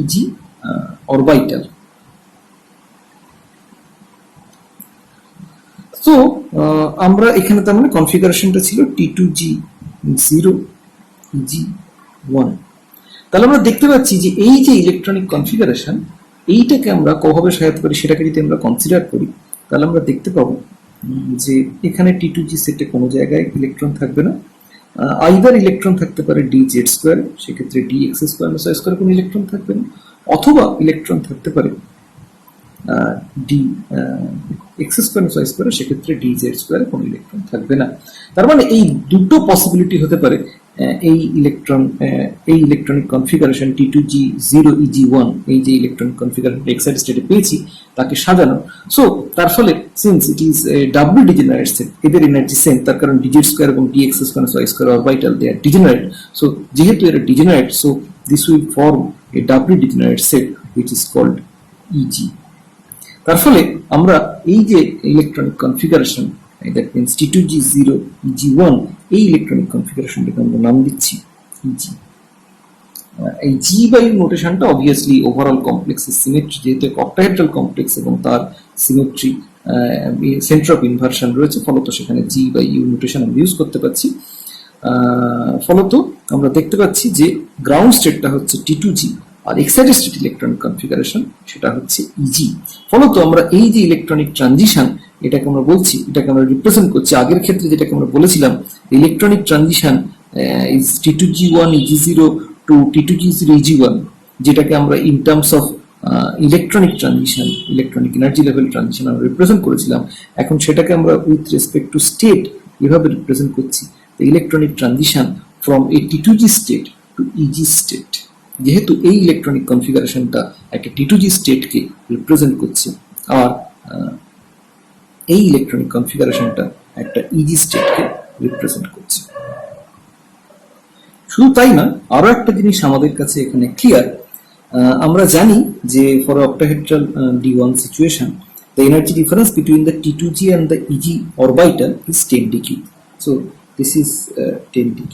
ইজি অরবিটাল। তো আমরা এখানে তার মানে কনফিগারেশনটা ছিল T2G0 Eg1। তাহলে আমরা দেখতে পাচ্ছি যে এই যে ইলেকট্রনিক কনফিগারেশন, এইটাকে আমরা কোভাবে সহায়তা করি সেটাকে যদি আমরা কনসিডার করি, তাহলে আমরা দেখতে পাবো যে এখানে T2G সেটে কোনো জায়গায় ইলেকট্রন থাকবে না। আইদার ইলেকট্রন থাকতে পারে dz², সেক্ষেত্রে dx² কোনো ইলেকট্রন থাকবে না, অথবা ইলেকট্রন থাকতে পারে dx², সেক্ষেত্রে dz² কোনো ইলেকট্রন থাকবে না। তার মানে এই দুটো পসিবিলিটি হতে পারে এই ইলেকট্রনিক কনফিগারেশন T2G0 Eg1, এই যে ইলেকট্রনিক কনফিগারেশন এক্সাইটেড স্টেটে পেয়েছি তাকে সাজানো। সো তার ফলে since it is double degenerate set, এদের এনার্জি সেম, তার কারণ dz² এবং dx² orbital they are degenerate. So যেহেতু এরা degenerate, so this will form a double degenerate set which is called Eg। তার ফলে আমরা এই যে electronic configuration, that means T2G0 Eg1, এই ইলেকট্রনিক কনফিগারেশনটাকে আমরা নাম দিচ্ছি Eg। এই G বাই নোটেশনটা অবভিয়াসলি ওভারঅল কমপ্লেক্সের সিমেট্রি, যেহেতু অক্টাহেড্রাল কমপ্লেক্স এবং তার সিমেট্রি সেন্টার অফ ইনভার্সন রয়েছে, ফলত সেখানে G বাই ইউ নোটেশন আমরা ইউজ করতে পারছি। ফলত আমরা দেখতে পাচ্ছি যে গ্রাউন্ড স্টেটটা হচ্ছে T2G, আর এক্সাইটেড স্টেট ইলেকট্রনিক কনফিগারেশন সেটা হচ্ছে Eg। ফলত আমরা এই যে ইলেকট্রনিক ট্রানজিশন, এটাকে আমরা বলছি, এটাকে আমরা রিপ্রেজেন্ট করছি আগের ক্ষেত্রে যেটাকে আমরা বলেছিলাম electronic transition is T2G1 Eg0 two T2G0 Eg1, যেটাকে আমরা in terms of electronic transition, electronic energy level transition আমরা রিপ্রেজেন্ট করেছিলাম। এখন সেটাকে আমরা উইথ রেসপেক্ট টু স্টেট এভাবে রিপ্রেজেন্ট করছি, electronic transition from a T2G state to Eg state. যেহেতু এই ইলেকট্রনিক কনফিগারেশনটা একটা T2G স্টেটকে রিপ্রেজেন্ট করছে, আর এই ইলেকট্রনিক কনফিগারেশনটা একটা Eg স্টেটকে রিপ্রেজেন্ট করছে। শুধু তাই না, আরো একটা জিনিস আমাদের কাছে এখানে ক্লিয়ার। আমরা জানি যে for octahedral D1 situation, the energy difference between the T2G and the Eg orbital is 10 dq. So this is 10 dq.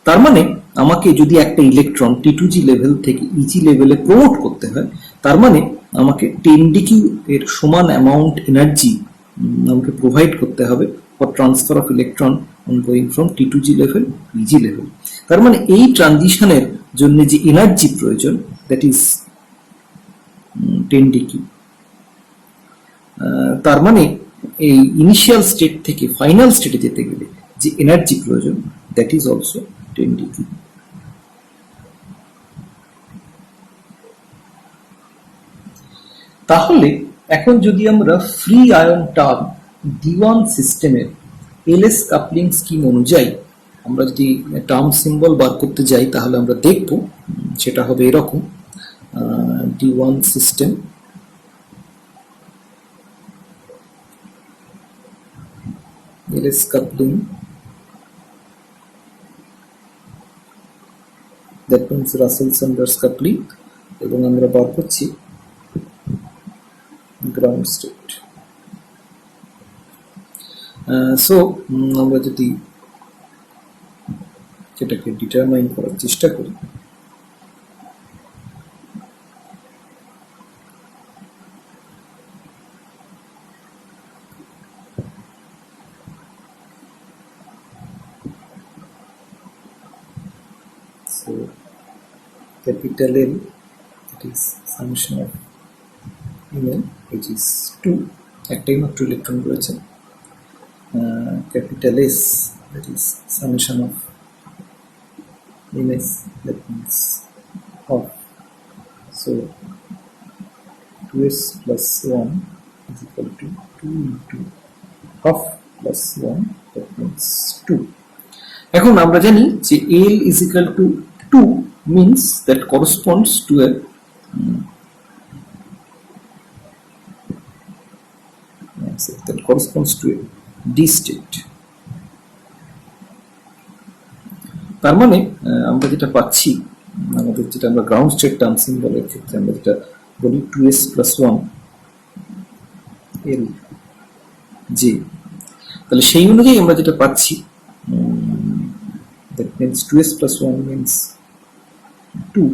তার মানে আমাকে যদি একটা ইলেকট্রন T2G লেভেল থেকে Eg লেভেলে প্রমোট করতে হয়, তার মানে আমাকে 10 dq এর সমান অ্যামাউন্ট এনার্জি আমাকে প্রোভাইড করতে হবে for transfer of electron going from T2G level to Eg level. তার মানে এই ট্রানজিশনের জন্য যে এনার্জি প্রয়োজন, দ্যাট ইজ 10 dq। তার মানে এই ইনিশিয়াল স্টেট থেকে ফাইনাল স্টেটে যেতে গেলে যে এনার্জি প্রয়োজন, দ্যাট ইজ অলসো 10 dq। তাহলে এখন যদি আমরা ফ্রি আয়ন টার্ম D1 সিস্টেমের এলএস কাপলিং স্কিম অনুযায়ী আমরা যদি টার্ম সিম্বল বার করতে যাই, তাহলে আমরা দেখব সেটা হবে এরকম, D1 system LS coupling, that means Russell Saunders coupling, এবং আমরা বার করছি গ্রাউন্ড স্টেট। সো আমরা যদি সেটাকে ডিটারমাইন করার চেষ্টা করি, so capital L, that is summation of Mn, which is 2, একটাই মাত্র ইলেকট্রন রয়েছে। capital S, that is summation of Ms, that means half. So 2s plus 1 is equal to 2 into half plus 1, that means 2. এখন আমরা জানি যে L is equal to 2 means that corresponds to a that corresponds to a D state. তার মানে আমরা যেটা পাচ্ছি, আমাদের যেটা আমরা গ্রাউন্ড স্টেট টার্ম সিম্বলের ক্ষেত্রে আমরা যেটা বলি 2s plus 1 L J, তাহলে সেই অনুযায়ী আমরা যেটা পাচ্ছি, that means 2s plus 1 means 2,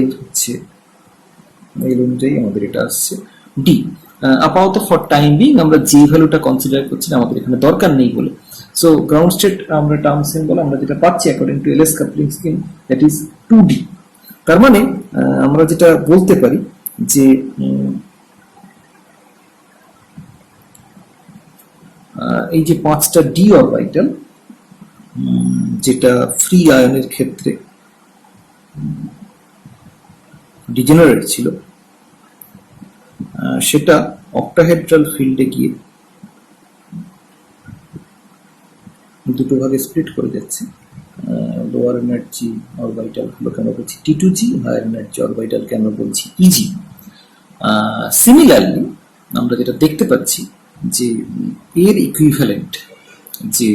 L হচ্ছে L অনুযায়ী আমাদের এটা আসছে D। আপাতত ফর টাইম বিং আমরা যে ভ্যালুটা কনসিডার করছি না, আমাদের এখানে দরকার নেই বলে। সো গ্রাউন্ড স্টেট আমরা টার্ম সিম্বল আমরা যেটা পাচ্ছি according to LS coupling scheme, that is 2D। তার মানে আমরা যেটা বলতে পারি যে এই যে 5টা ডি অরবিটাল যেটা ফ্রি আয়নের ক্ষেত্রে ডিজেনারেট ছিল, সেটা অক্টাহেড্রাল ফিল্ডে গিয়ে দুটো ভাগে স্প্লিট করে যাচ্ছে। লোয়ার এনার্জি অরবিটাল গুলো কেন বলছি T2G, হায়ার এনার্জি অরবিটাল কেন বলছি EG। সিমিলারলি আমরা যেটা দেখতে পাচ্ছি যে এর ইকুইভ্যালেন্ট যে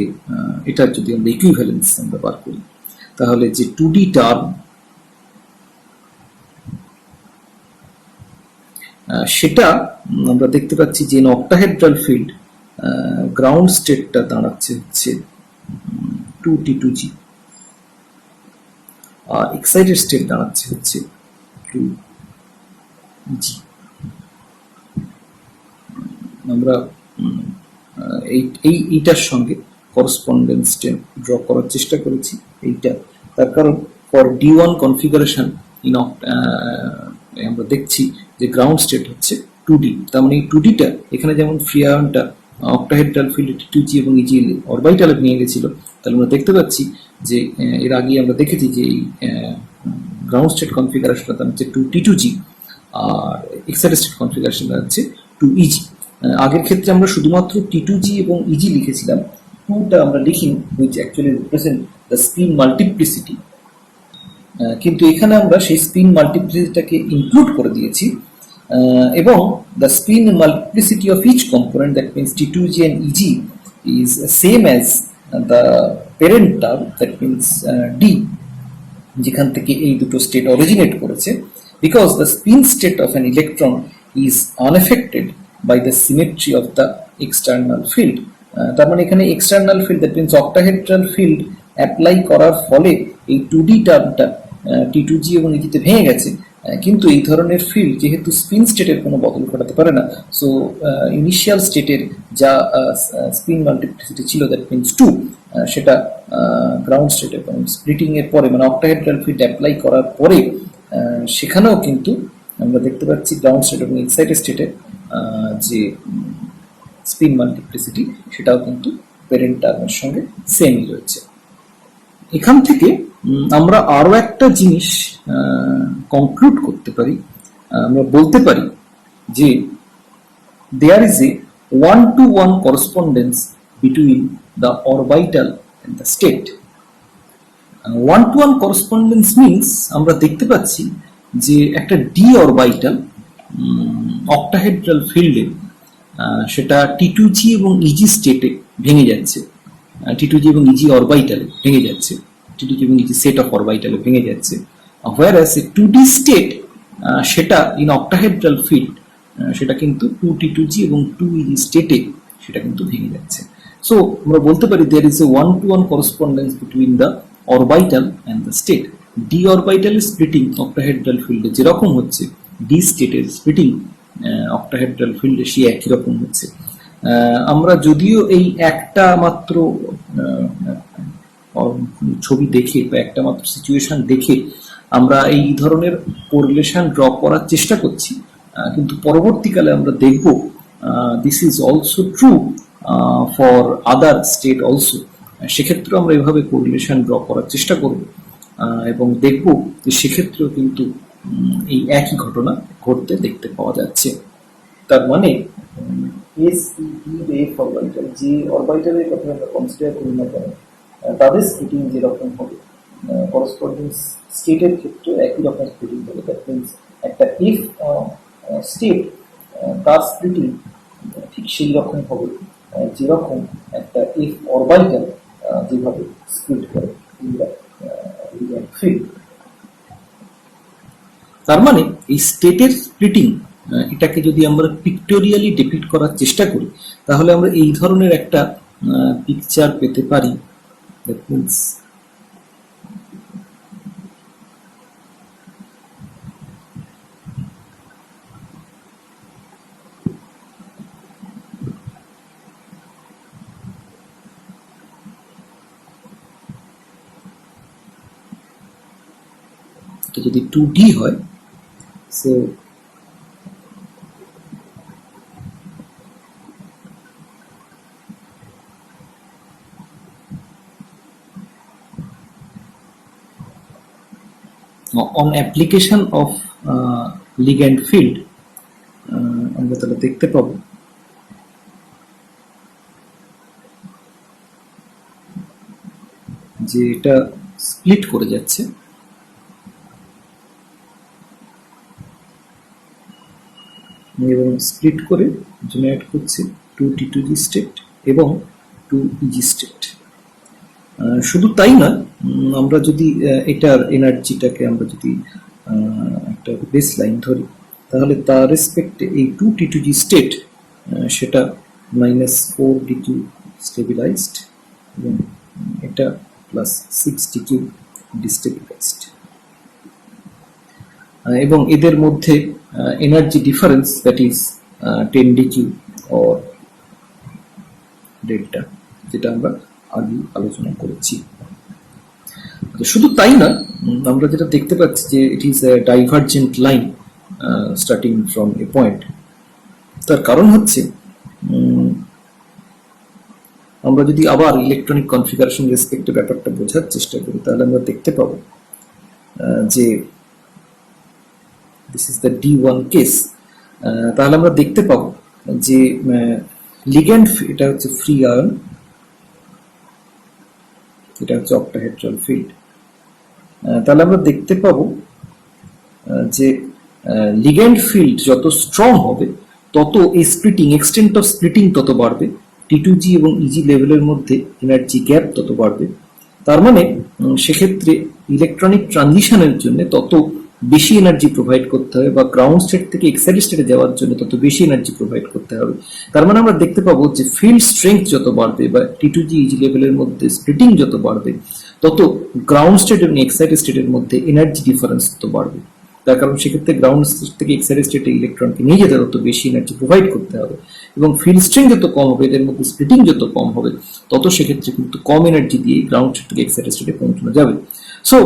এটার যদি আমরা ইকুইভ্যালেন্স আমরা বার করি, তাহলে যে 2D টার্ম সেটা আমরা দেখতে পাচ্ছি যে অক্টাহেড্রাল ফিল্ড গ্রাউন্ড স্টেটটা দাঁড়াচ্ছে হচ্ছে 2T2G, আর এক্সাইটেড স্টেট দাঁড়াচ্ছে হচ্ছে 2G। আমরা এইটার সঙ্গে করসপন্ডেন্স ড্র করার চেষ্টা করেছি এইটা, তার কারণ ফর D1 কনফিগারেশন ইন আমরা দেখছি যে গ্রাউন্ড স্টেট হচ্ছে 2D। তার মানে এই 2Dটা এখানে যেমন ফ্রি আয়নটা অক্টাহেড্রাল ফিল্ড T2G এবং EG অরবিটালে নিয়ে গেছিল, তাহলে আমরা দেখতে পাচ্ছি যে এর আগে আমরা দেখেছি যে এই গ্রাউন্ড স্টেট কনফিগারেশনটা হচ্ছে 2T2G আর এক্সাইটেড স্টেট কনফিগারেশনটা হচ্ছে 2EG। আগের ক্ষেত্রে আমরা শুধুমাত্র T2G এবং EG লিখেছিলাম, 2টা আমরা লিখিনি, which actually represent the spin multiplicity, কিন্তু এখানে আমরা সেই স্পিন মাল্টিপ্লিসিটিটাকে ইনক্লুড করে দিয়েছি এবং the spin multiplicity of each component, that means T2G and EG is same as the parent term, that means D, যেখান থেকে এই দুটো স্টেট অরিজিনেট করেছে, because the spin state of an electron is unaffected by the symmetry of the external field. তার মানে এখানে external field, that means octahedral field apply করার ফলে এই 2D টার্মটা T2G এবং EG-তে ভেঙে গেছে, কিন্তু এই ধরনের ফিল্ড যেহেতু স্পিন স্টেটের কোনো বদল ঘটাতে পারে না, সো ইনিশিয়াল স্টেটের যা স্পিন মাল্টিপ্লিসিটি ছিল, দ্যাট মিনস 2, সেটা গ্রাউন্ড স্টেটে স্প্লিটিং এর পরে মানে অক্টাহেড্রাল ফিল্ড অ্যাপ্লাই করার পরে সেখানেও কিন্তু আমরা দেখতে পাচ্ছি গ্রাউন্ড স্টেট এবং এক্সাইটেড স্টেটে যে স্পিন মাল্টিপ্লিসিটি সেটাও কিন্তু প্যারেন্ট টার্মের সঙ্গে সেমই রয়েছে। এখান থেকে আমরা আরো একটা জিনিস কনক্লুড করতে পারি, আমরা বলতে পারি যে there is a 1-to-1 correspondence between the orbital and the state. 1-to-1 correspondence means আমরা দেখতে পাচ্ছি যে একটা ডি অরবিটাল অক্টাহেড্রাল ফিল্ডে সেটা T2G এবং EG স্টেটে ভেঙে যাচ্ছে, T2G এবং EG অরবিটালে ভেঙে যাচ্ছে, T2G এবং EG সেট অফ অরবিটালে ভেঙে যাচ্ছে, whereas a 2D স্টেট সেটা ইন অক্টাহেড্রাল ফিল্ড সেটা কিন্তু 2T2G এবং 2EG স্টেটে সেটা কিন্তু ভেঙে যাচ্ছে। সো আমরা বলতে পারি there is a 1-to-1 correspondence between the orbital and the state. D অরবিটালের স্প্লিটিং অক্টাহেড্রাল ফিল্ডে যেরকম হচ্ছে, D স্টেটের স্প্লিটিং অক্টাহেড্রাল ফিল্ডে সে একই রকম হচ্ছে। আমরা যদিও এই একটা মাত্র ছবি দেখে বা একটা মাত্র সিচুয়েশন দেখে আমরা এই ধরনের কোরিলেশন ড্র করার চেষ্টা করছি, কিন্তু পরবর্তীকালে আমরা দেখব this is also true for other state also. সেক্ষেত্রে আমরা এভাবে কোরিলেশন ড্র করার চেষ্টা করব এবং দেখব যে সেক্ষেত্রেও কিন্তু এই একই ঘটনা ঘটতে দেখতে পাওয়া যাচ্ছে। তার মানে এফ অরবিটাল যে অরবিটালের কথা আমরা কনসিডার করি না কেন, তাদের স্প্লিটিং যেরকম হবে করসপন্ডেন্স স্টেটের ক্ষেত্রে একই রকম স্প্লিটিং হবে। দ্যাট মিনস একটা এফ স্টেট তার স্প্লিটিং ঠিক সেই রকম হবে যেরকম একটা এফ অরবিটাল যেভাবে স্প্লিট করে ফিল্ড। তার মানে এই স্টেটের স্প্লিটিং এটাকে যদি আমরা পিক্টোরিয়ালি ডিপিক্ট করার চেষ্টা করি, তাহলে আমরা এই ধরনের একটা পিকচার পেতে পারি। দ্যাট মিনস এটা যদি 2D হয়, so on application of ligand field আমরা তাহলে দেখতে পাবো যে এটা স্প্লিট করে যাচ্ছে এবং স্প্লিট করে জেনারেট করছে 2T2G স্টেট এবং 2EG স্টেট। শুধু তাই না, আমরা যদি এটার এনার্জিটাকে আমরা যদি একটা বেস লাইন ধরি, তাহলে তার রেসপেক্টে এই 2T2G স্টেট সেটা -4D2 স্টেবিলাইজড এবং এটা +6D2 ডিস্টেবিলাইজড, এবং এদের মধ্যে energy difference that is 10D2 or delta, যেটা আমরা আগে আলোচনা করেছি। শুধু তাই না, আমরা যেটা দেখতে পাচ্ছি যে ইট is A divergent line starting from a point. তার কারণ হচ্ছে আমরা যদি আবার ইলেকট্রনিক কনফিগারেশন রেসপেক্টে ব্যাপারটা বোঝার চেষ্টা করি, তাহলে আমরা দেখতে পাবো যে this is the D1 case. তাহলে আমরা দেখতে পাবো যে লিগ্যান্ড, এটা হচ্ছে ফ্রি আয়ন, এটা হচ্ছে অক্টাহেড্রাল ফিল্ড। তাহলে আমরা দেখতে পাবো যে লিগ্যান্ড ফিল্ড যত স্ট্রং হবে তত এই স্প্লিটিং, এক্সটেন্ট অফ স্প্লিটিং তত বাড়বে, T2G এবং EG লেভেলের মধ্যে এনার্জি গ্যাপ তত বাড়বে। তার মানে সেক্ষেত্রে ইলেকট্রনিক ট্রানজিশনের জন্য তত বেশি এনার্জি প্রোভাইড করতে হবে, বা গ্রাউন্ড স্টেট থেকে এক্সাইটেড স্টেটে যাওয়ার জন্য তত বেশি এনার্জি প্রোভাইড করতে হবে। তার মানে আমরা দেখতে পাবো যে ফিল্ড স্ট্রেংথ যত বাড়বে বা T2G EG লেভেলের মধ্যে স্প্লিটিং যত বাড়বে, তত গ্রাউন্ড স্টেট এবং এক্সাইটেড স্টেটের মধ্যে এনার্জি ডিফারেন্স তত বাড়বে। তার কারণ সেক্ষেত্রে গ্রাউন্ড স্টেট থেকে এক্সাইটেড স্টেটে ইলেকট্রনকে নিয়ে যেতে তত বেশি এনার্জি প্রোভাইড করতে হবে, এবং ফিল্ড স্ট্রেংথ যত কম হবে, এদের মধ্যে স্প্লিটিং যত কম হবে, তত সেক্ষেত্রে কিন্তু কম এনার্জি দিয়ে গ্রাউন্ড স্টেট থেকে এক্সাইটেড স্টেটে পৌঁছানো যাবে। সো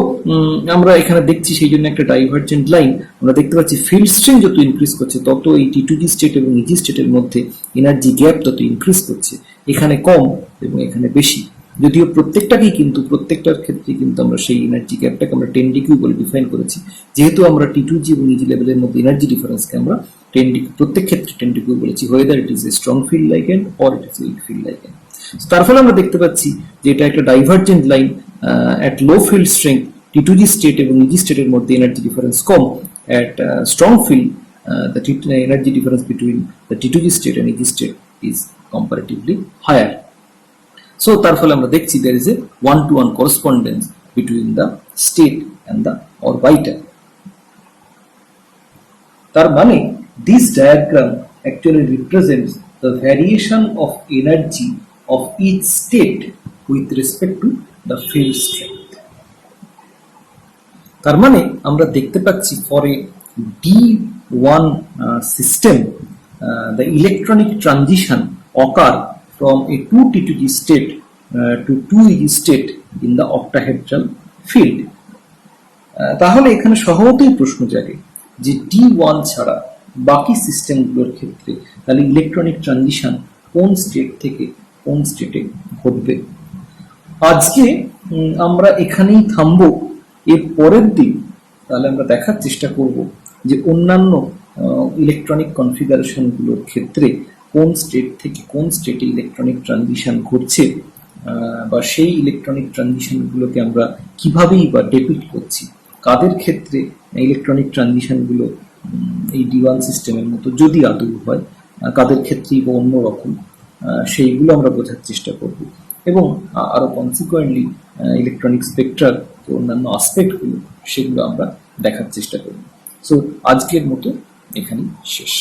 আমরা এখানে দেখছি সেই জন্য একটা ডাইভার্জেন্ট লাইন। আমরা দেখতে পাচ্ছি ফিল্ড স্ট্রেংথ যত ইনক্রিজ করছে তত এই T2G স্টেট এবং EG স্টেটের মধ্যে এনার্জি গ্যাপ তত ইনক্রিজ করছে, এখানে কম এবং এখানে বেশি। যদিও প্রত্যেকটাকেই কিন্তু প্রত্যেকটার ক্ষেত্রে কিন্তু আমরা সেই এনার্জি গ্যাপটাকে আমরা 10D বলে ডিফাইন করেছি, যেহেতু আমরা T2G এবং EG লেভেলের মধ্যে এনার্জি ডিফারেন্সকে আমরা 10D প্রত্যেক ক্ষেত্রে 10D বলেছি, whether it is a strong field ligand or it is a weak field ligand। তার ফলে আমরা দেখতে পাচ্ছি যে এটা একটা divergent line. at low field strength T2G state এবং EG state এর মধ্যে energy difference com, at strong field the energy difference between the T2G state and EG state is comparatively higher। So তার ফলে আমরা দেখছি there is a one-to-one correspondence between the state and the orbiter। তার মানে this diagram actually represents the variation of energy of each state with respect to the field strength। তার মানে আমরা দেখতে পাচ্ছি for a D1 system the electronic transition occur from a 2T2G state to 2EG state in the octahedral field। তাহলে এখানে স্বভাবতই প্রশ্ন জাগে যে D1 ছাড়া বাকি সিস্টেমগুলোর ক্ষেত্রে তাহলে ইলেকট্রনিক ট্রানজিশন কোন স্টেট থেকে কোন স্টেটে ঘটবে। আজকে আমরা এখানেই থামবো। এর পরের দিন তাহলে আমরা দেখার চেষ্টা করব যে অন্যান্য ইলেকট্রনিক কনফিগারেশনগুলোর ক্ষেত্রে কোন স্টেট থেকে কোন স্টেটে ইলেকট্রনিক ট্রানজিশন ঘটছে, বা সেই ইলেকট্রনিক ট্রানজিশনগুলোকে আমরা কিভাবেই বা ডেপিক্ট করছি, কাদের ক্ষেত্রে ইলেকট্রনিক ট্রানজিশনগুলো এই D1 সিস্টেমের মতো যদি আদৌ হয়, কাদের ক্ষেত্রেই বা অন্যরকম, সেইগুলো আমরা বোঝার চেষ্টা করব, এবং আরো কনসিকুয়েন্টলি ইলেকট্রনিক স্পেকট্রার যে অন্যান্য আসপেক্টগুলো সেগুলো আমরা দেখার চেষ্টা করব। সো আজকের মতো এখানেই শেষ।